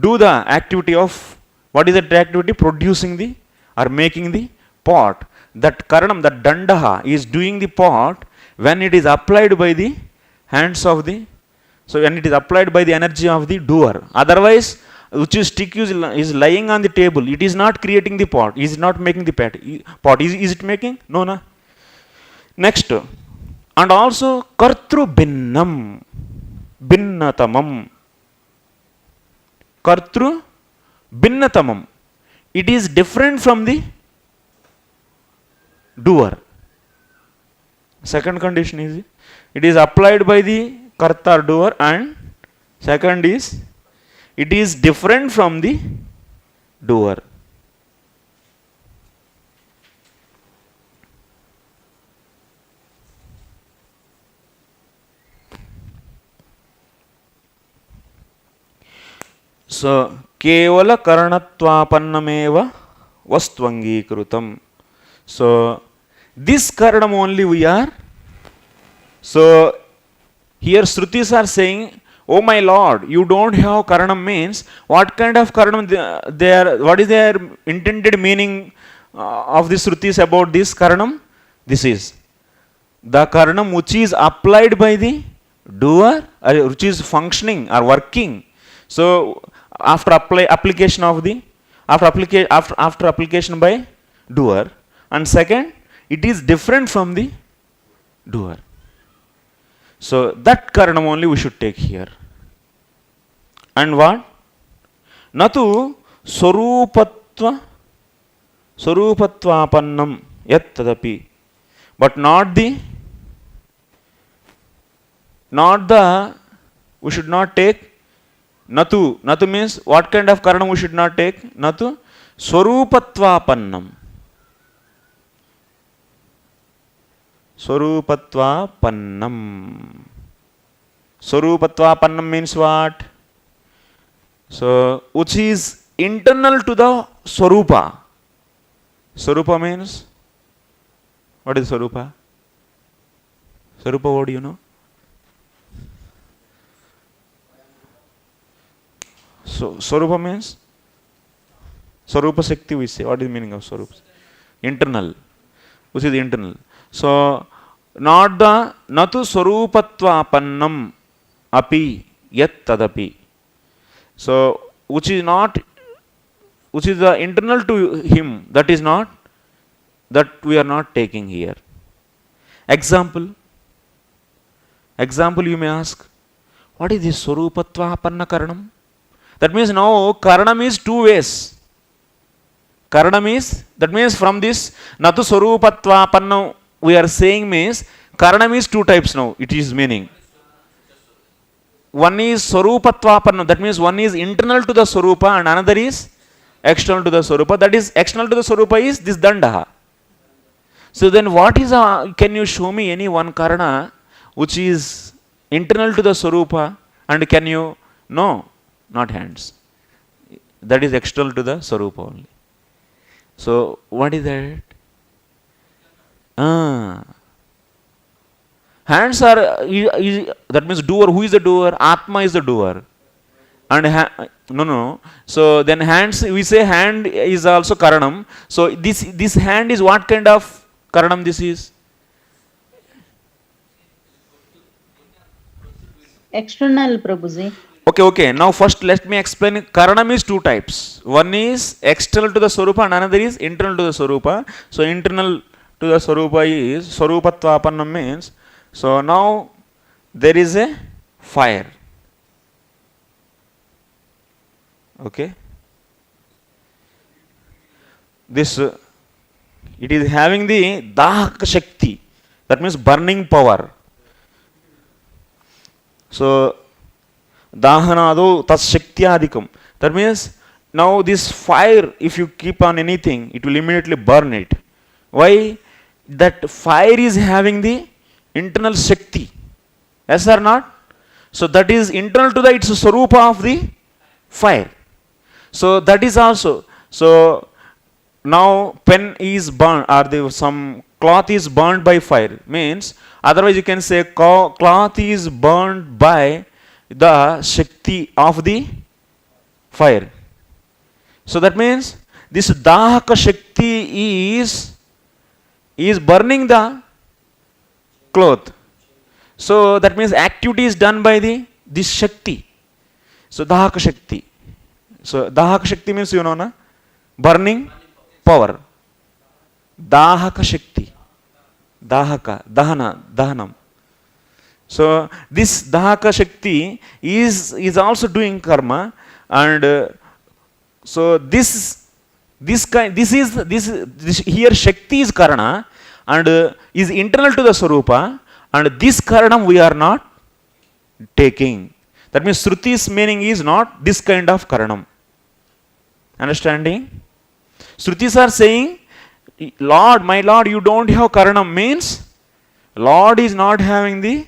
do the activity of, what is that activity? Producing the or making the pot. That karanam, that dandaha is doing the pot when it is applied by the hands of the, so when it is applied by the energy of the doer. Otherwise, which is stick is lying on the table, it is not creating the pot, it is not making the pot. Is it making? No, no. Next, and also kartru binnam, binnatamam. Kartru binnatamam. It is different from the doer. Second condition is it is applied by the karta or doer, and second is it is different from the doer. So kevala karanatvapanameva vastvangikrutam. So this karanam only we are. So here Shrutis are saying, oh my Lord, you don't have karanam means, what kind of karanam they are, what is their intended meaning of the Shrutis about this karanam? This is The karanam which is applied by the doer, or which is functioning or working. So after application of the after application by doer, and second, it is different from the doer. So that karanam only we should take here. And what? Natu swarupatvapannam yat tadapi. But not the, we should not take natu. Natu means what kind of karanam we should not take? Natu swarupatvapannam. Swarupatvapannam. Swarupatvapannam means what? So, which is internal to the swarupa. Swarupa means, what is swarupa? Swarupa, what do you know? So, swarupa means, swarupa shakti we say. What is the meaning of swarupa? Internal. Which is internal. So, not the, natu swarupatvapannam api yat tadapi. So, which is not, which is the internal to him, that is not, that we are not taking here. Example you may ask, what is this swarupatvapanna karanam? That means now karanam is two ways. Karanam is, that means from this natu swarupatvapanna we are saying means karanam is two types now, it is meaning. One is swarupatvapanna, that means one is internal to the swarupa and another is external to the swarupa. That is external to the swarupa is this dandaha. So then what is can you show me any one karana which is internal to the swarupa, and can you? No, not hands. That is external to the swarupa only. So what is that? Hands are, that means doer. Who is the doer? Atma is the doer. And no. So then hands, we say hand is also karanam. So this hand is what kind of karanam this is? External, Prabhuji. Okay. Now first let me explain. Karanam is two types. One is external to the swarupa and another is internal to the swarupa. So internal to the swarupa is swarupatvapannam means. So now there is a fire. Okay. This it is having the dahaka shakti. That means burning power. So dahanado tat shaktyadikam. That means now this fire, if you keep on anything, it will immediately burn it. Why? That fire is having the internal shakti. Yes or not? So that is internal to the, it's a swarupa of the fire. So that is also. So now pen is burned, or some cloth is burned by fire, means otherwise you can say cloth is burned by the shakti of the fire. So that means this dahaka shakti is burning the cloth. So that means activity is done by this shakti. So dahaka shakti. So dahaka shakti means, you know, na? Burning power. Dahaka shakti. Dahaka, dahanam. So this dahaka shakti is also doing karma, and so this here shakti is karana, and is internal to the swarupa, and this karanam we are not taking. That means Sruti's meaning is not this kind of karanam. Understanding? Shrutis are saying, Lord, my Lord, you don't have karanam, means Lord is not having the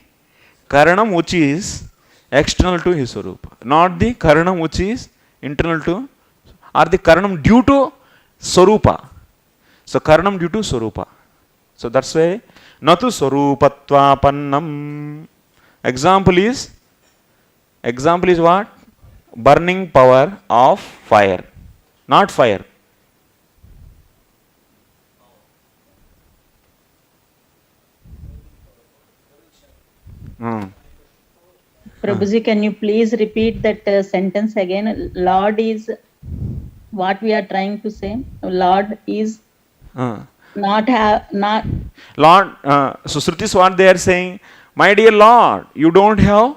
karanam which is external to his swarupa, not the karanam which is internal to, or the karanam due to swarupa. So karanam due to swarupa. So that's why natu swarupatvapannam. Example is what? Burning power of fire, not fire. Prabhuji, can you please repeat that sentence again? Lord is what we are trying to say. Lord is not Lord, so Shrutis, what they are saying, my dear Lord, you don't have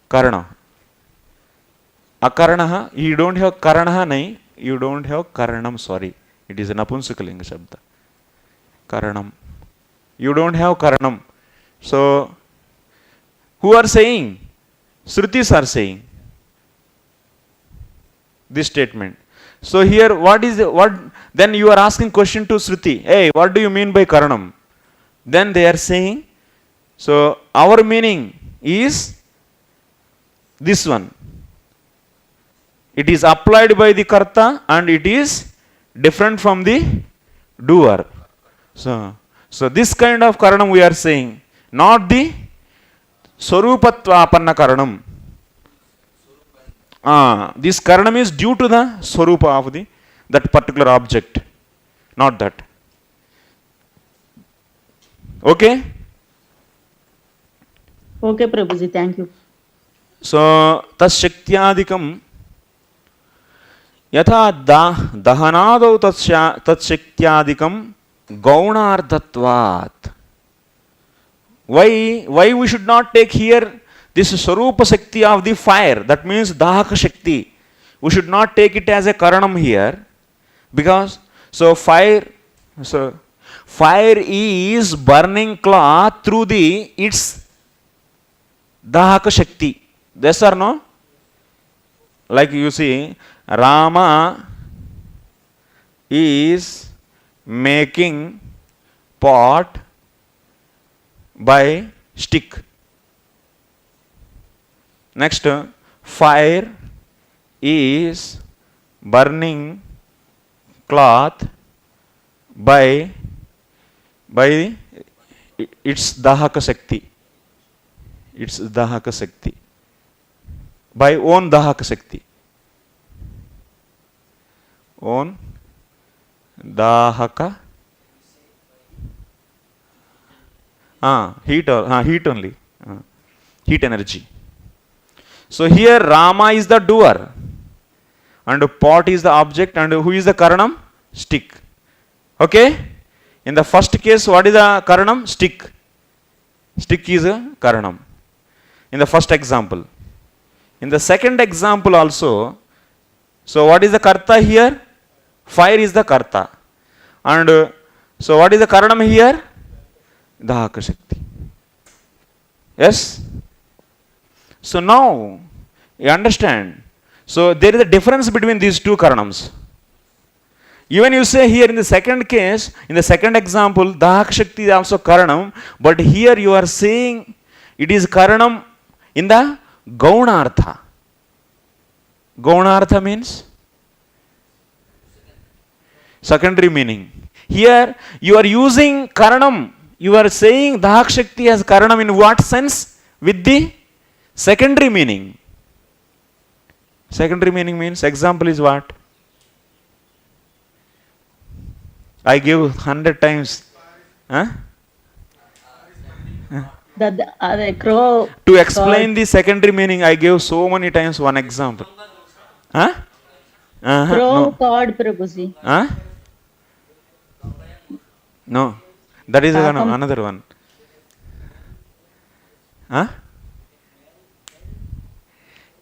karana. Akaranaha, you don't have karanaha, nahi, you don't have karanam, sorry. It is an Napunsakalinga Shabda. Karanam. You don't have karanam. So, who are saying? Shrutis are saying this statement. So here, then you are asking question to Shruti. Hey, what do you mean by karanam? Then they are saying, so our meaning is this one. It is applied by the karta and it is different from the doer. So this kind of karanam we are saying, not the Swarupatvapanna karanam. This karanam is due to the Swarupa of that particular object, not that. Okay? Okay, Prabhuji, thank you. So, tashaktiyadikam yatha dahanadau tashaktiyadikam gaunardhatvat. Why we should not take here this Swarupa Shakti of the fire? That means Dahaka Shakti. We should not take it as a Karanam here, because fire is burning cloth through its Dahaka Shakti. Yes or no? Like you see, Rama is making pot by stick. Next, fire is burning cloth by its Dahaka Shakti. Its Dahaka Shakti. By own Dahaka Shakti. Own Dahaka heat only. Heat energy. So here Rama is the doer and pot is the object, and who is the Karanam? Stick. Okay? In the first case, what is the Karanam? Stick. Stick is a Karanam. In the first example. In the second example also, so what is the Karta here? Fire is the Karta. And so what is the Karanam here? Dahaka Shakti. Yes? So now, you understand. So there is a difference between these two Karanams. Even you say here in the second case, in the second example, Dahaka Shakti is also Karanam, but here you are saying it is Karanam in the Gaunartha. Gaunartha means secondary meaning. Here you are using Karanam. You are saying Dahaka Shakti as Karanam in what sense? With the secondary meaning. Secondary meaning means, example is what? I give 100 times. The crow. To explain the secondary meaning, I gave so many times one example. Crow No. called Prabhuji. No. That is another one.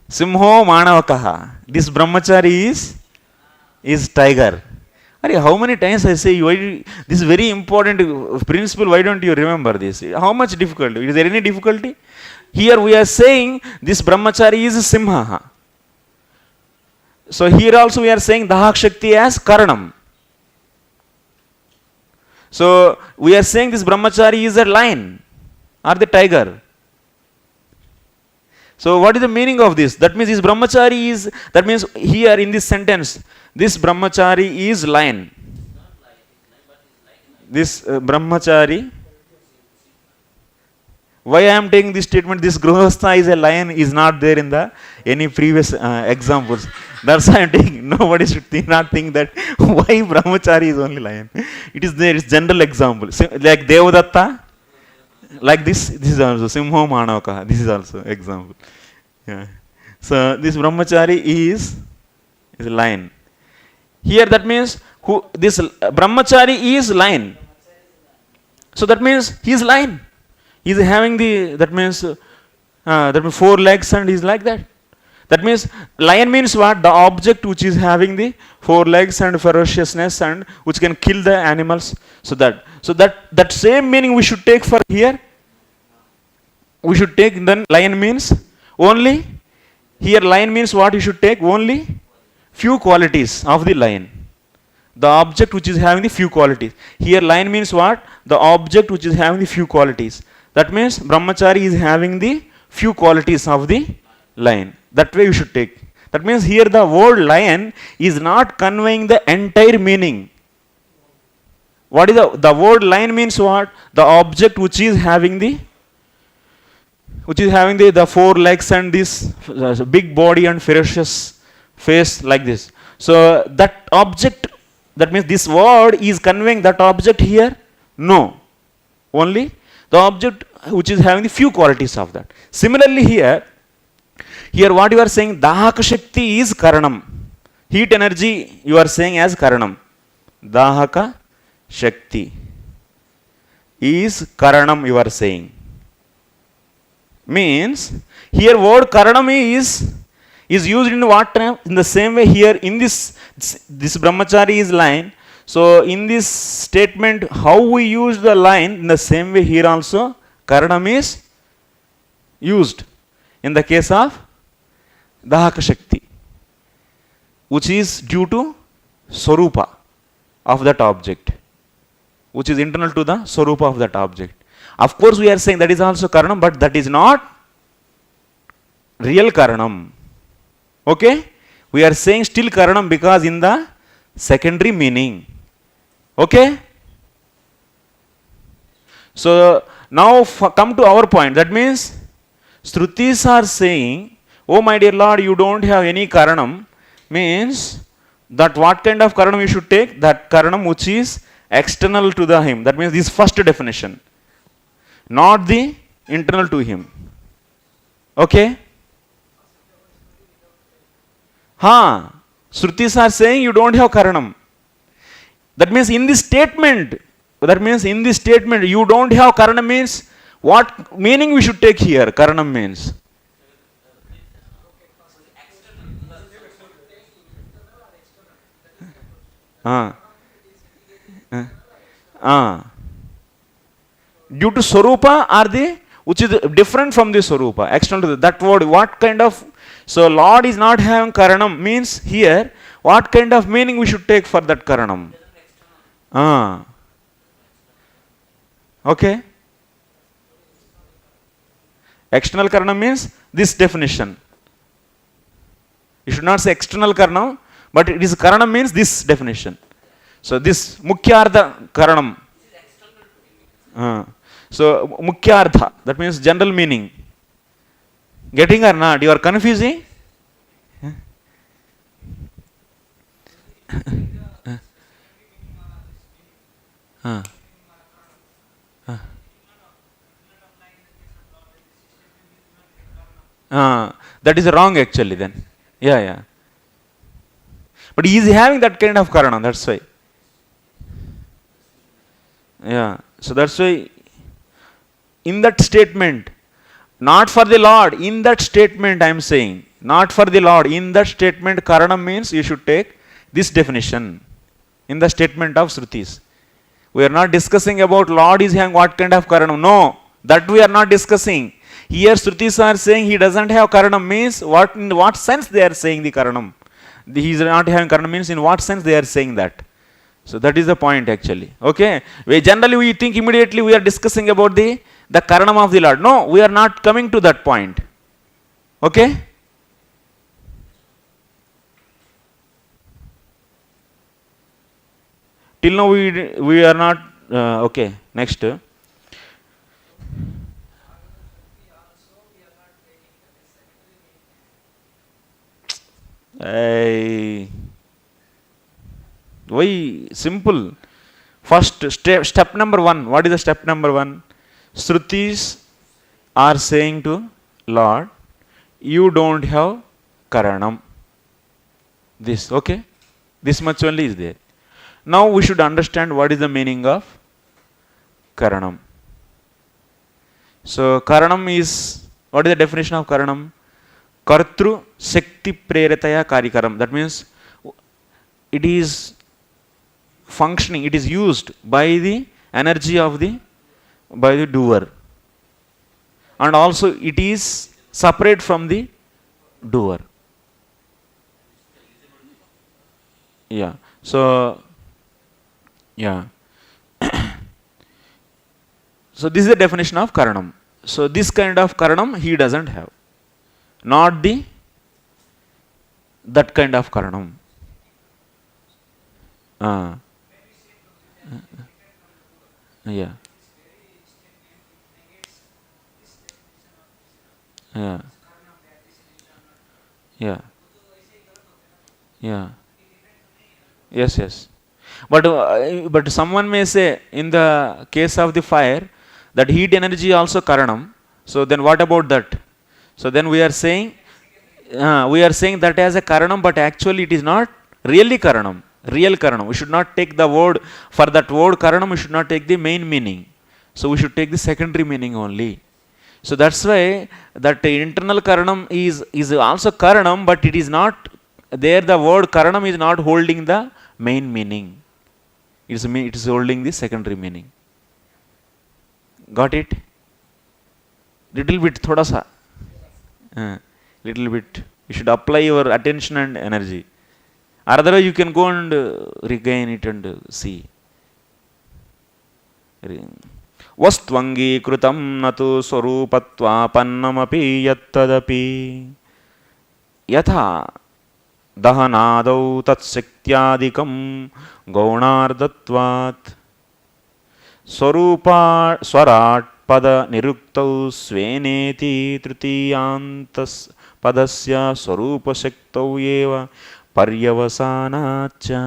Simho Manavakaha. This brahmachari is tiger. How many times I say, this is very important principle, why don't you remember this? How much difficulty? Is there any difficulty? Here we are saying this brahmachari is Simha. So here also we are saying Dahaka Shakti as Karanam. So we are saying this brahmachari is a lion or the tiger. So what is the meaning of this? That means this brahmachari is, that means here in this sentence, this brahmachari is lion. This brahmachari, why I am taking this statement, this grihastha is a lion, is not there in any previous examples. That's why I am taking. Nobody should not think that why brahmachari is only lion. It is there, it's general example. So, like Devadatta, Like this is also Simho Manavaka. This is also example. Yeah. So this brahmachari is lion. Here that means who this brahmachari is lion. So that means he is lion. He is having the that means four legs and he is like that. That means lion means what? The object which is having the four legs and ferociousness and which can kill the animals. So that same meaning we should take for here. We should take then lion means only. Here lion means what? You should take only few qualities of the lion. The object which is having the few qualities. Here lion means what? The object which is having the few qualities. That means brahmachari is having the few qualities of the lion. That way you should take. That means here the word lion is not conveying the entire meaning. What is the word lion means what? The object which is having the four legs and this big body and ferocious face like this. So that object, that means this word is conveying that object here? No. Only the object which is having the few qualities of that. Similarly here what you are saying, Dahaka Shakti is Karanam. Heat energy you are saying as Karanam. Dahaka Shakti is Karanam you are saying. Means here word Karanam is used in what term? In the same way here in this brahmachari is line. So in this statement how we use the line, in the same way here also Karanam is used in the case of Dahaka Shakti, which is due to Swarupa of that object, which is internal to the Swarupa of that object. Of course we are saying that is also Karanam, but that is not real Karanam. Okay? We are saying still Karanam because in the secondary meaning. Okay? So now come to our point. That means Shrutis are saying, oh my dear Lord, you don't have any Karanam, means that what kind of Karanam you should take? That Karanam which is external to the him. That means this first definition, not the internal to him. Okay? Shrutis are saying you don't have Karanam. That means in this statement you don't have Karanam means what meaning we should take here? Karanam means. Due to Swarupa are the which is different from the Swarupa, external to that word. What kind of, so Lord is not having Karanam means here what kind of meaning we should take for that Karanam? Okay. External Karanam means this definition. You should not say external Karanam, but it is Karanam means this definition. So this Mukhyartha Karanam. So Mukhyartha, that means general meaning. Getting or not? You are confusing? That is wrong actually then. Yeah. But he is having that kind of Karana, that's why. Yeah. So that's why in that statement, not for the Lord, in that statement I am saying, not for the Lord, in that statement Karana means you should take this definition in the statement of Shrutis. We are not discussing about Lord is having what kind of Karanam. No, that we are not discussing. Here Shrutis are saying he doesn't have Karanam means what, in what sense they are saying the Karanam. He is not having Karanam means in what sense they are saying that. So that is the point actually. Okay. We think immediately we are discussing about the Karanam of the Lord. No, we are not coming to that point. Okay. Till now we are not okay. Next. Why simple? First step number 1. What is the step number 1? Shrutis are saying to Lord, you don't have karanam. This, okay? This much only is there. Now we should understand what is the meaning of karanam. So karanam is, what is the definition of karanam? Kartru Shakti Preritaya Karikaram. That means it is functioning, it is used by the energy of the doer, and also it is separate from the doer. Yeah. So yeah. So this is the definition of karanam. So this kind of karanam he doesn't have. Not the that kind of karanam. Uh, yeah. Yeah. Yeah. Yeah. Yes, yes. But someone may say in the case of the fire that heat energy also karanam. So then what about that? So then we are saying that as a karanam, but actually it is not really karanam. Real karanam. We should not take the word for that word karanam. We should not take the main meaning. So we should take the secondary meaning only. So that's why that internal karanam is also karanam, but it is not there. The word karanam is not holding the main meaning. It is holding the secondary meaning. Got it? Little bit, thoda sa. Little bit. You should apply your attention and energy. Otherwise, you can go and regain it and see. Vastvangikrutam natu swarupatvaapannamapi yattadapi yatha dahanadau tatsakyadikam gaunardatvat swarupa swarat pada niruktau sveneti tritiyantas padasya swarupa shaktau eva paryavasanacha.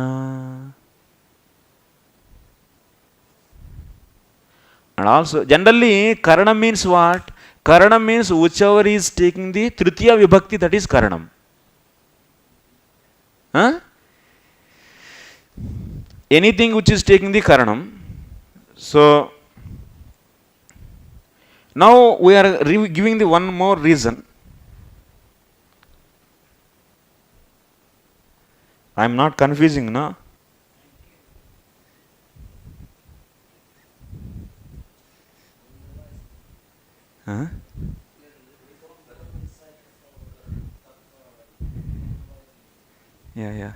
And also, generally, karanam means what? Karanam means whichever is taking the tritiya vibhakti, that is karanam. Huh? Anything which is taking the karanam. So, now we are giving the one more reason. I am not confusing, no? Huh? Yeah, yeah.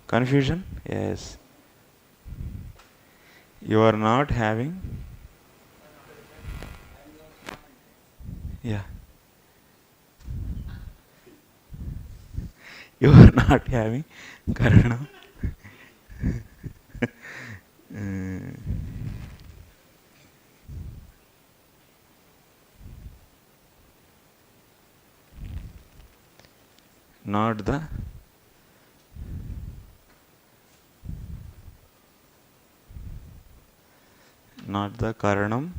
Confusion? Yes. You are not having. Yeah. You are not having karanam. Not the karanam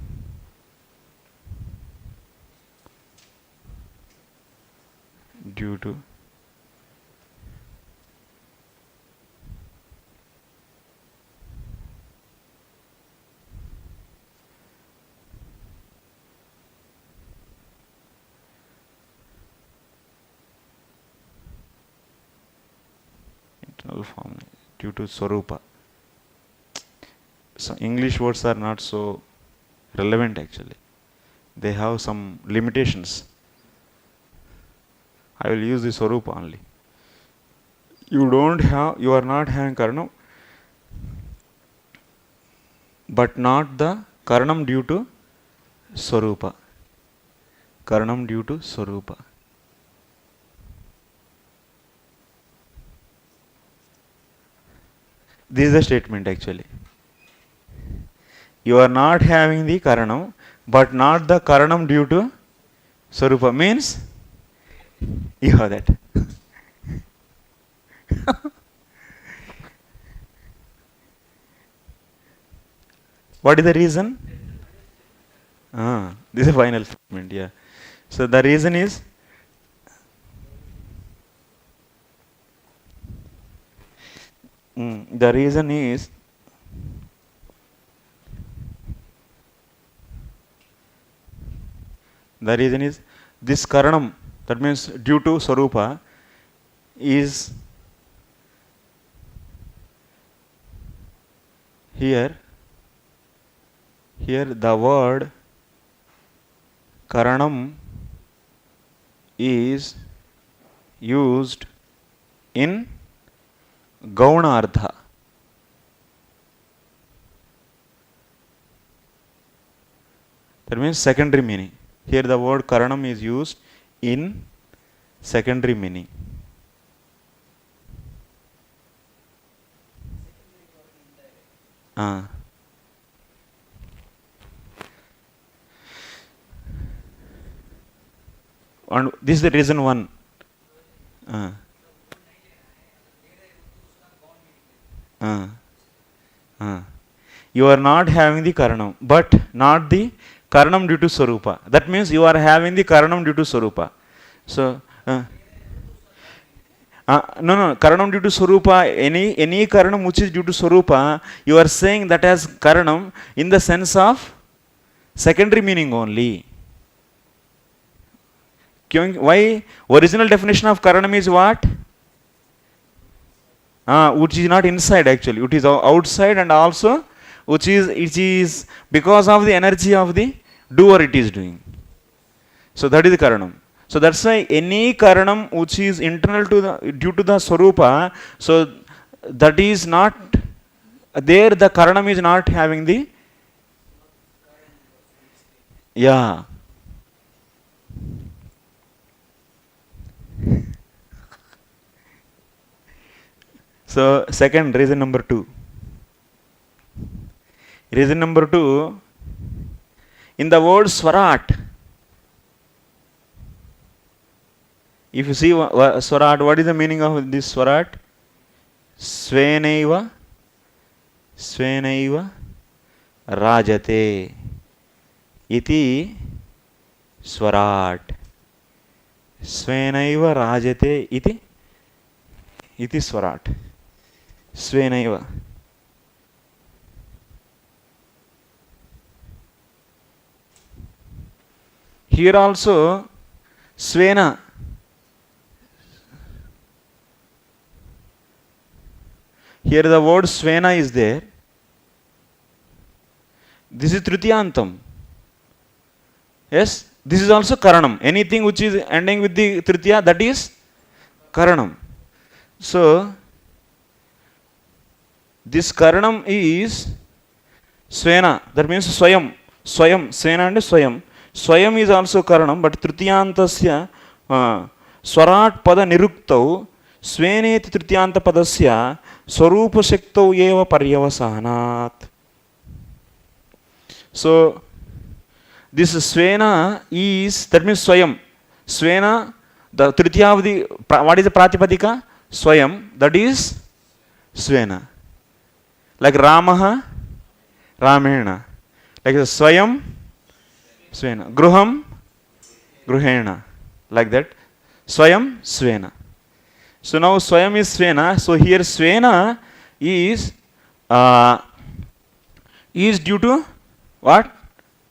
due to internal form, due to swarupa. So English words are not so relevant actually. They have some limitations. I will use the swarupa only. You are not having karanam, but not the karanam due to swarupa. Karanam due to swarupa. This is the statement actually. You are not having the Karanam, but not the Karanam due to Swarupa. Means you have that. What is the reason? This is a final statement, yeah. So the reason is the reason is this Karanam, that means due to Swarupa, is here the word Karanam is used in Gaunartha. That means secondary meaning. Here the word Karanam is used in secondary meaning. And this is the reason one. You are not having the Karanam, but not the Karanam due to Swarupa. That means you are having the Karanam due to Swarupa. So, no, Karanam due to Swarupa, any Karanam which is due to Swarupa, you are saying that as Karanam in the sense of secondary meaning only. Why? Original definition of Karanam is what? Which is not inside actually, it is outside, and also which is because of the energy of the doer it is doing. So that is the Karanam. So that's why any Karanam which is internal to the due to the Swarupa, so that is not there, the Karanam is not having the So second, reason number 2. Reason number 2, in the word Swarat, if you see Swarat, what is the meaning of this Swarat? Svenaiva Rajate iti Swarat. Svenaiva Rajate iti Swarat. Svenaiva. Here also Svena. Here the word Svena is there. This is Tritiyantam. Yes, this is also Karanam. Anything which is ending with the Tritiya, that is Karanam. So this Karanam is Svena, that means Swayam. Svena and Swayam. Swayam is also Karanam, but Tritiyantasya Swarat pada niruktau Sveneti Tritiyanta padasya Swarupa Shaktau eva paryavasanat. So this Svena is, that means Swayam. Svena, the Tritiya of the, what is the Pratipadika? Swayam, that is Svena. Like Ramaha, Ramena. Like Swayam, Svena. Gruham, Gruhena. Like that. Swayam, Svena. So now Swayam is Svena. So here Svena is due to what?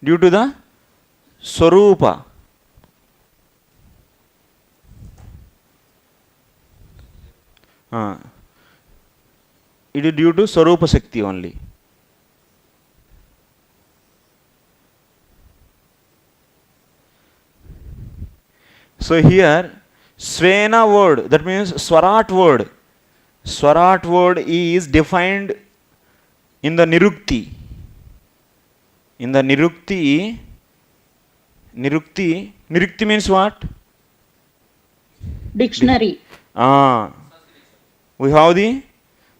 Due to the Swarupa. It is due to Swarupa Shakti only. So here Svena word, that means Swarat word. Swarat word is defined in the Nirukti. In the Nirukti means what? Dictionary. We have the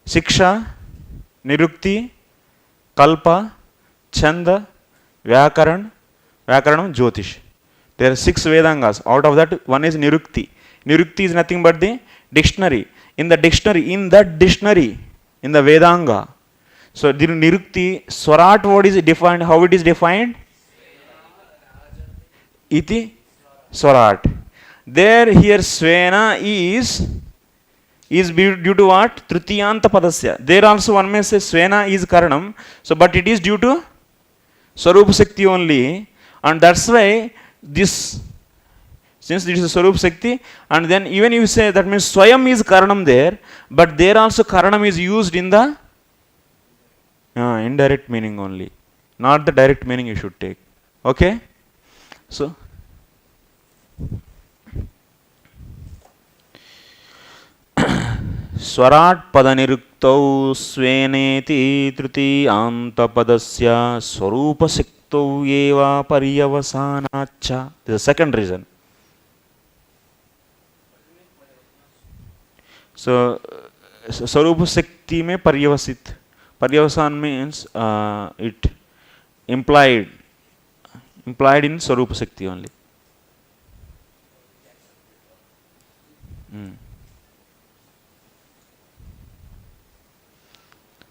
Siksha, Nirukti, Kalpa, Chanda, Vyakaran, Jyotish. There are 6 Vedangas. Out of that, one is Nirukti. Nirukti is nothing but the dictionary. In that dictionary, in the Vedanga. So, the Nirukti, Swarat word is defined. How it is defined? Iti Swarat. There, here, Svena is due to what? Tritiyanta Padasya. There also one may say Svena is Karanam. So, but it is due to Swarupa Shakti only. And that's why this, since this is Swarup Shakti, and then even you say that means Swayam is Karanam there, but there also Karanam is used in the indirect meaning only, not the direct meaning you should take. Okay? So, Swarat Padaniruktau Sveneti Tritianta Padasya Swarupa Shiktau Eva Paryavasanacha. This is the second reason. So, Swarupa Shakti mein Paryavasit. Paryavasan means it implied in Swarupa Shakti only.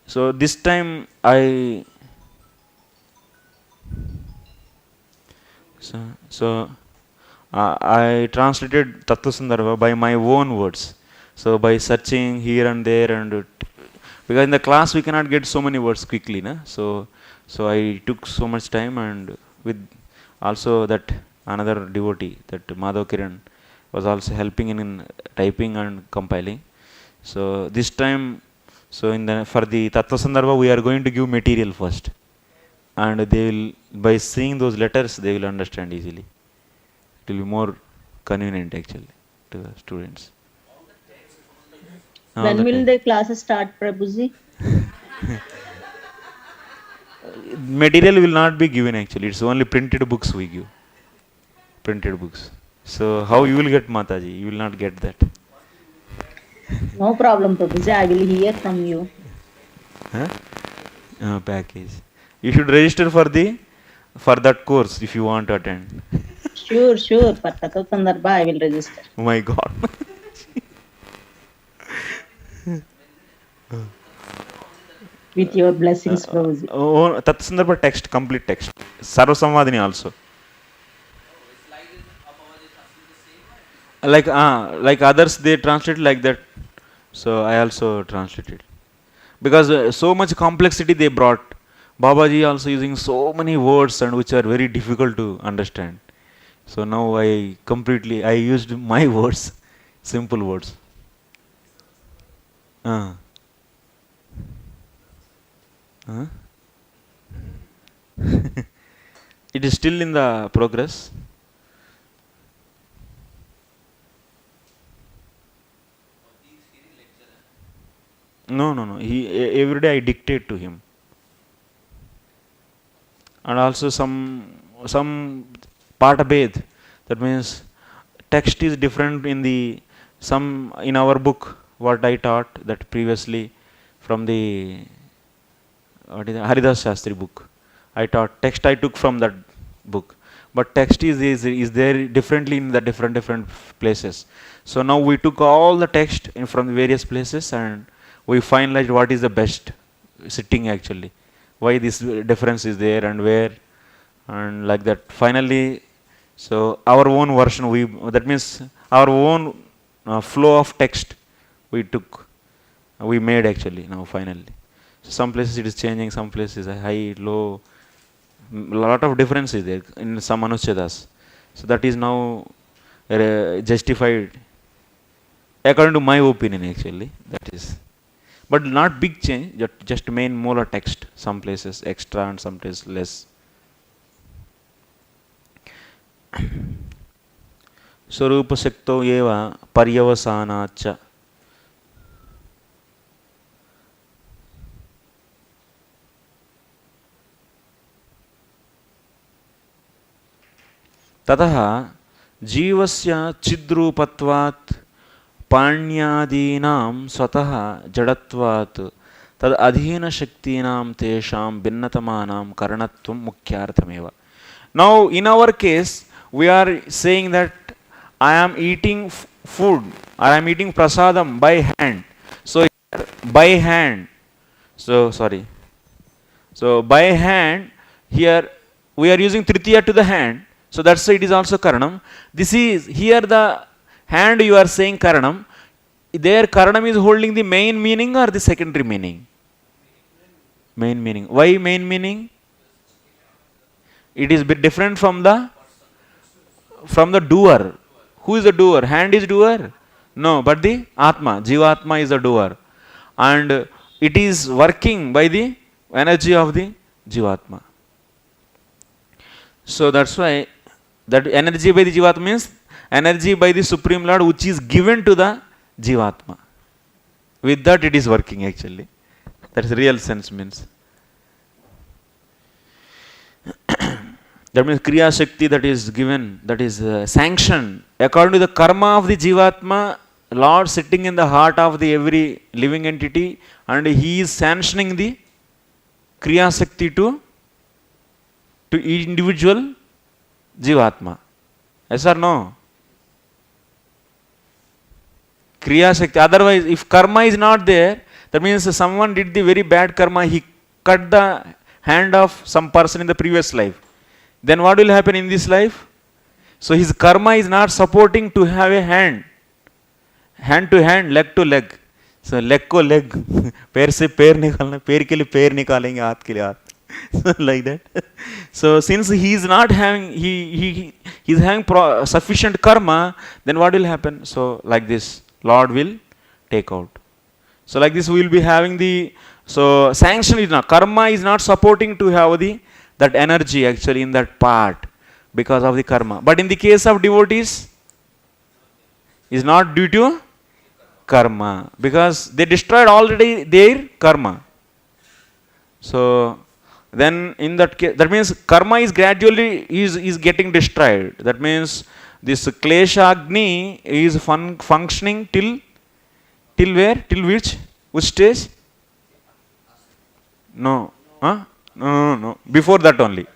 So this time I translated Tattva Sandarbha by my own words. So by searching here and there, and because in the class we cannot get so many words quickly, na? So I took so much time, and with also that another devotee, that Madhav Kiran, was also helping in typing and compiling. So this time, so for the Tattva Sandarbha, we are going to give material first, and they will, by seeing those letters, they will understand easily. It will be more convenient actually to the students. When will the classes start, Prabhuji? Material will not be given actually. It's only printed books we give. Printed books. So how you will get Mataji? You will not get that. No problem, Prabhuji. I will hear from you. Package. You should register for that course if you want to attend. Sure. For Tattva Sandarbha, I will register. Oh my God. With your blessings, Prabhuji. Tattva Sandarbha text, complete text. Sarva Samvadini also. Like others, they translate like that. So I also translated. Because so much complexity they brought. Babaji also using so many words and which are very difficult to understand. So now I used my words, simple words. It is still in the progress. No. Every day I dictate to him. And also some Patabhed. That means text is different in our book, what I taught that previously from the Haridas Shastri book. I taught text, I took from that book. But text is there differently in the different places. So now we took all the text from the various places, and we finalized what is the best sitting actually. Why this difference is there and where, and like that. Finally, so our own version, that means our own flow of text we made actually now finally. So some places it is changing, some places high, low, lot of difference is there in some Anuchedas. So that is now justified according to my opinion actually, that is. But not big change, just main molar text, some places extra and some places less. Swarupa Shakto eva Paryavasanacha. ततः जीवस्य चिद्रूपत्वात् पाण्यादीनां स्वतः जडत्वात् tad adhina shaktinam tesham भिन्नतमानां karanatvam mukhyarthameva. Now in our case we are saying that I am eating food, or I am eating prasadam by hand. So here, by hand, so sorry, so by hand, here we are using tritiya to the hand, so that's why it is also karanam. This is here the hand you are saying karanam. There karanam is holding the main meaning or the secondary meaning? Main meaning. Why main meaning? It is bit different from the doer. Who is the doer? Hand is doer? No, but the Atma, Jivatma is the doer. And it is working by the energy of the Jivatma. So that's why that energy by the Jivatma means energy by the Supreme Lord which is given to the Jivatma. With that it is working actually. That is real sense means. That means Kriya Shakti that is given, that is sanctioned according to the karma of the Jivatma, Lord sitting in the heart of the every living entity, and he is sanctioning the Kriya Shakti to individual Jivatma. Yes or no? Kriya Shakti. Otherwise, if karma is not there, that means someone did the very bad karma, he cut the hand of some person in the previous life. Then what will happen in this life? So his karma is not supporting to have a hand to hand, leg to leg. So leg ko leg, पैर से पैर निकालना, पैर के लिए पैर निकालेंगे, हाथ के लिए हाथ, like that. So since he is not having, he is having sufficient karma, then what will happen? So like this, Lord will take out. So like this we will be having the, so sanction is not, karma is not supporting to have that energy actually in that part because of the karma. But in the case of devotees, is not due to karma because they destroyed already their karma. So then in that case, that means karma is gradually is getting destroyed. That means this klesha agni is functioning till where? Till which stage? No. Huh? No. Before that only.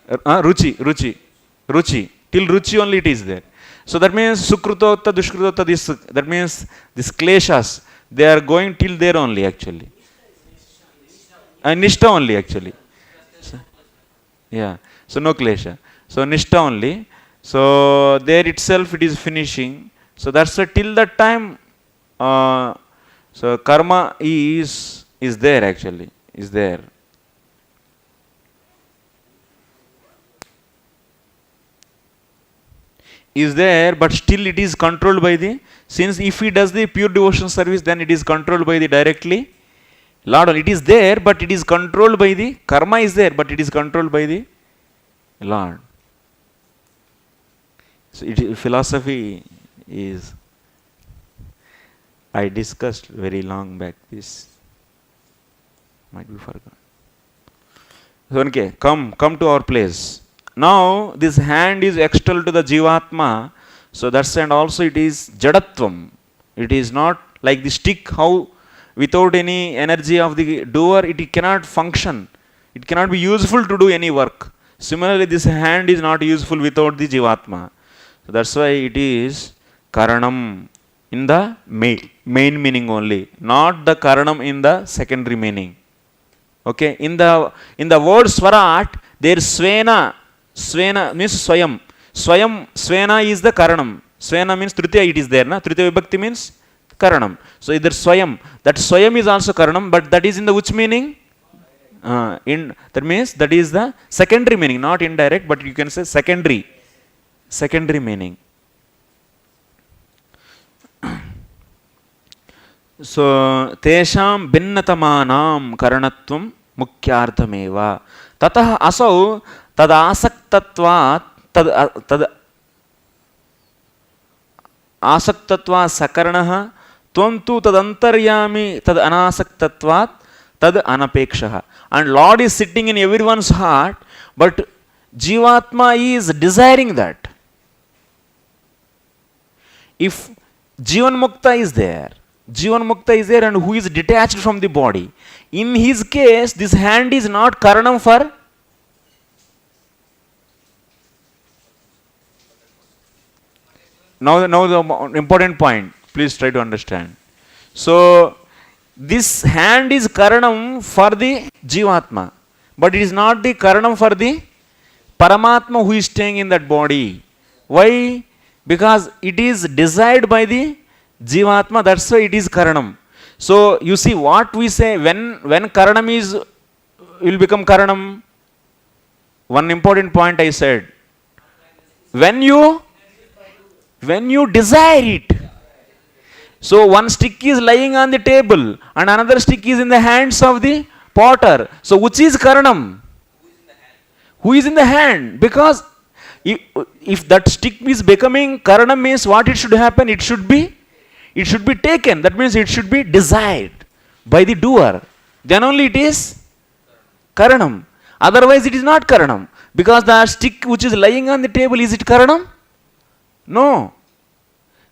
Ruchi. Till Ruchi only it is there. So that means Sukrutotta, Dushkrutotta, this, that means these kleshas, they are going till there only actually. Nishtha only actually. So, yeah. So no klesha. So Nishtha only. So there itself it is finishing. So that's why till that time, so karma is there actually. Is there. Is there, but still it is controlled by the, since if he does the pure devotion service, then it is controlled by the directly Lord. It is there, but it is controlled by the, karma is there, but it is controlled by the Lord. So philosophy is, I discussed very long back, this might be forgotten. So okay, come to our place. Now this hand is external to the Jivatma, so that's, and also it is Jadatvam. It is not like the stick, how without any energy of the doer it cannot function. It cannot be useful to do any work. Similarly, this hand is not useful without the Jivatma. So that's why it is Karanam in the main meaning only, not the Karanam in the secondary meaning. Okay, in the word Swarat, there is Svena means Swayam. Svena is the Karanam. Svena means Tritiya, it is there. Tritiya Vibhakti means Karanam. So either Swayam. That Swayam is also Karanam, but that is in the which meaning? That means that is the secondary meaning, not indirect, but you can say secondary meaning. So tesham भिन्नतमानां karanatvam mukhyarthameva. Tatah asau tad asaktatvat tad asaktatvat sakaranah tvam tu tad antaryami tad anasaktatvat tad anapekshaha. And Lord is sitting in everyone's heart, but Jivatma is desiring that. If Jivan Mukta is there, Jivanmukta is there and who is detached from the body. In his case, this hand is not karanam for. Now the important point, please try to understand. So, this hand is karanam for the Jivatma, but it is not the karanam for the Paramatma who is staying in that body. Why? Because it is desired by the Jivatma, that's why it is karanam. So, you see what we say when karanam is will become karanam. One important point I said. When you desire it. So one stick is lying on the table and another stick is in the hands of the potter. So which is karanam? Who is in the hand? Because if that stick is becoming karanam means what it should happen? It should be taken. That means it should be desired by the doer. Then only it is karanam. Otherwise it is not karanam. Because the stick which is lying on the table, is it karanam? No.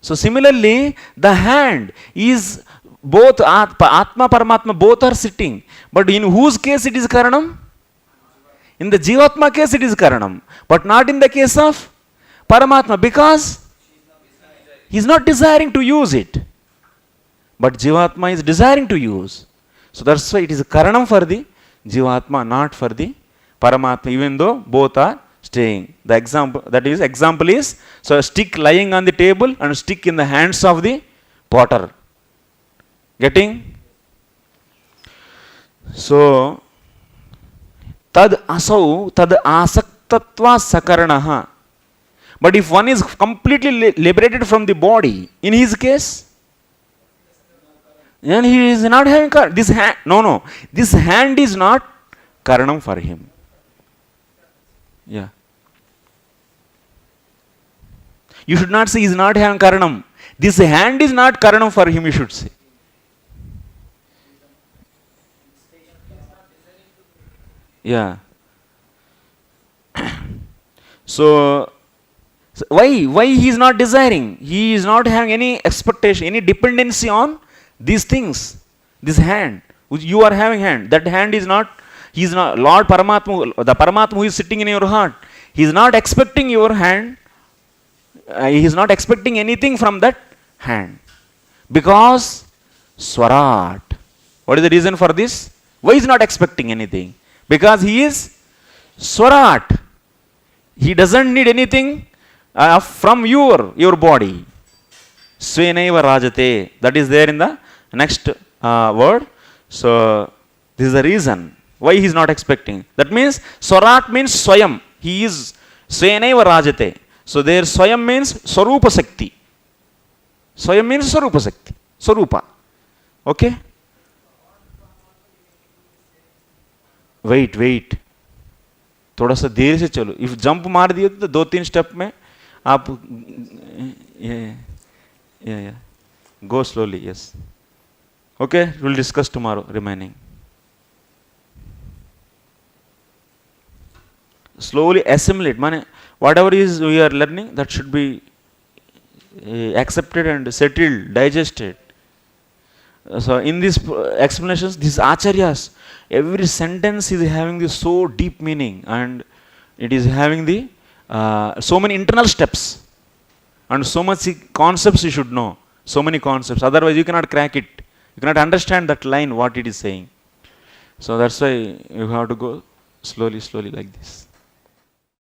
So similarly, the hand is both Atma, Paramatma, both are sitting. But in whose case it is karanam? In the Jivatma case it is karanam. But not in the case of Paramatma, because he is not desiring to use it. But Jivatma is desiring to use. So that's why it is karanam for the Jivatma, not for the Paramatma, even though both are staying. The example is, so a stick lying on the table and a stick in the hands of the potter. Getting? So, tad asau tad asaktatva sakaranaha. But if one is completely liberated from the body, in his case, then he is not having this hand. No. This hand is not karanam for him. Yeah. You should not say he is not having karanam. This hand is not karanam for him, you should say. Yeah. So why he is not desiring? He is not having any expectation, any dependency on these things. This hand, which you are having hand, that hand is not, he is not, Lord Paramatma, the Paramatma who is sitting in your heart, he is not expecting your hand, he is not expecting anything from that hand. Because Swarat. What is the reason for this? Why is not expecting anything? Because he is Swarat. He doesn't need anything from your body. Svenaiva rajate. That is there in the next word. So this is the reason why he is not expecting. That means Swarat means Swayam. He is Svenaiva rajate. So there Swayam means Swarupa Sakti. Swayam means Swarupa Sakti. Swarupa. Okay? Wait. थोड़ा सा देर से चलो. If jump मार दिए तो 2-3 step में आप yeah. Go slowly, yes. Okay, we'll discuss tomorrow remaining. Slowly assimilate. Mane, whatever is we are learning, that should be accepted and settled, digested. So in these explanations, these acharyas, every sentence is having this so deep meaning, and it is having the so many internal steps and so much concepts you should know. So many concepts. Otherwise you cannot crack it. You cannot understand that line what it is saying. So that's why you have to go slowly like this.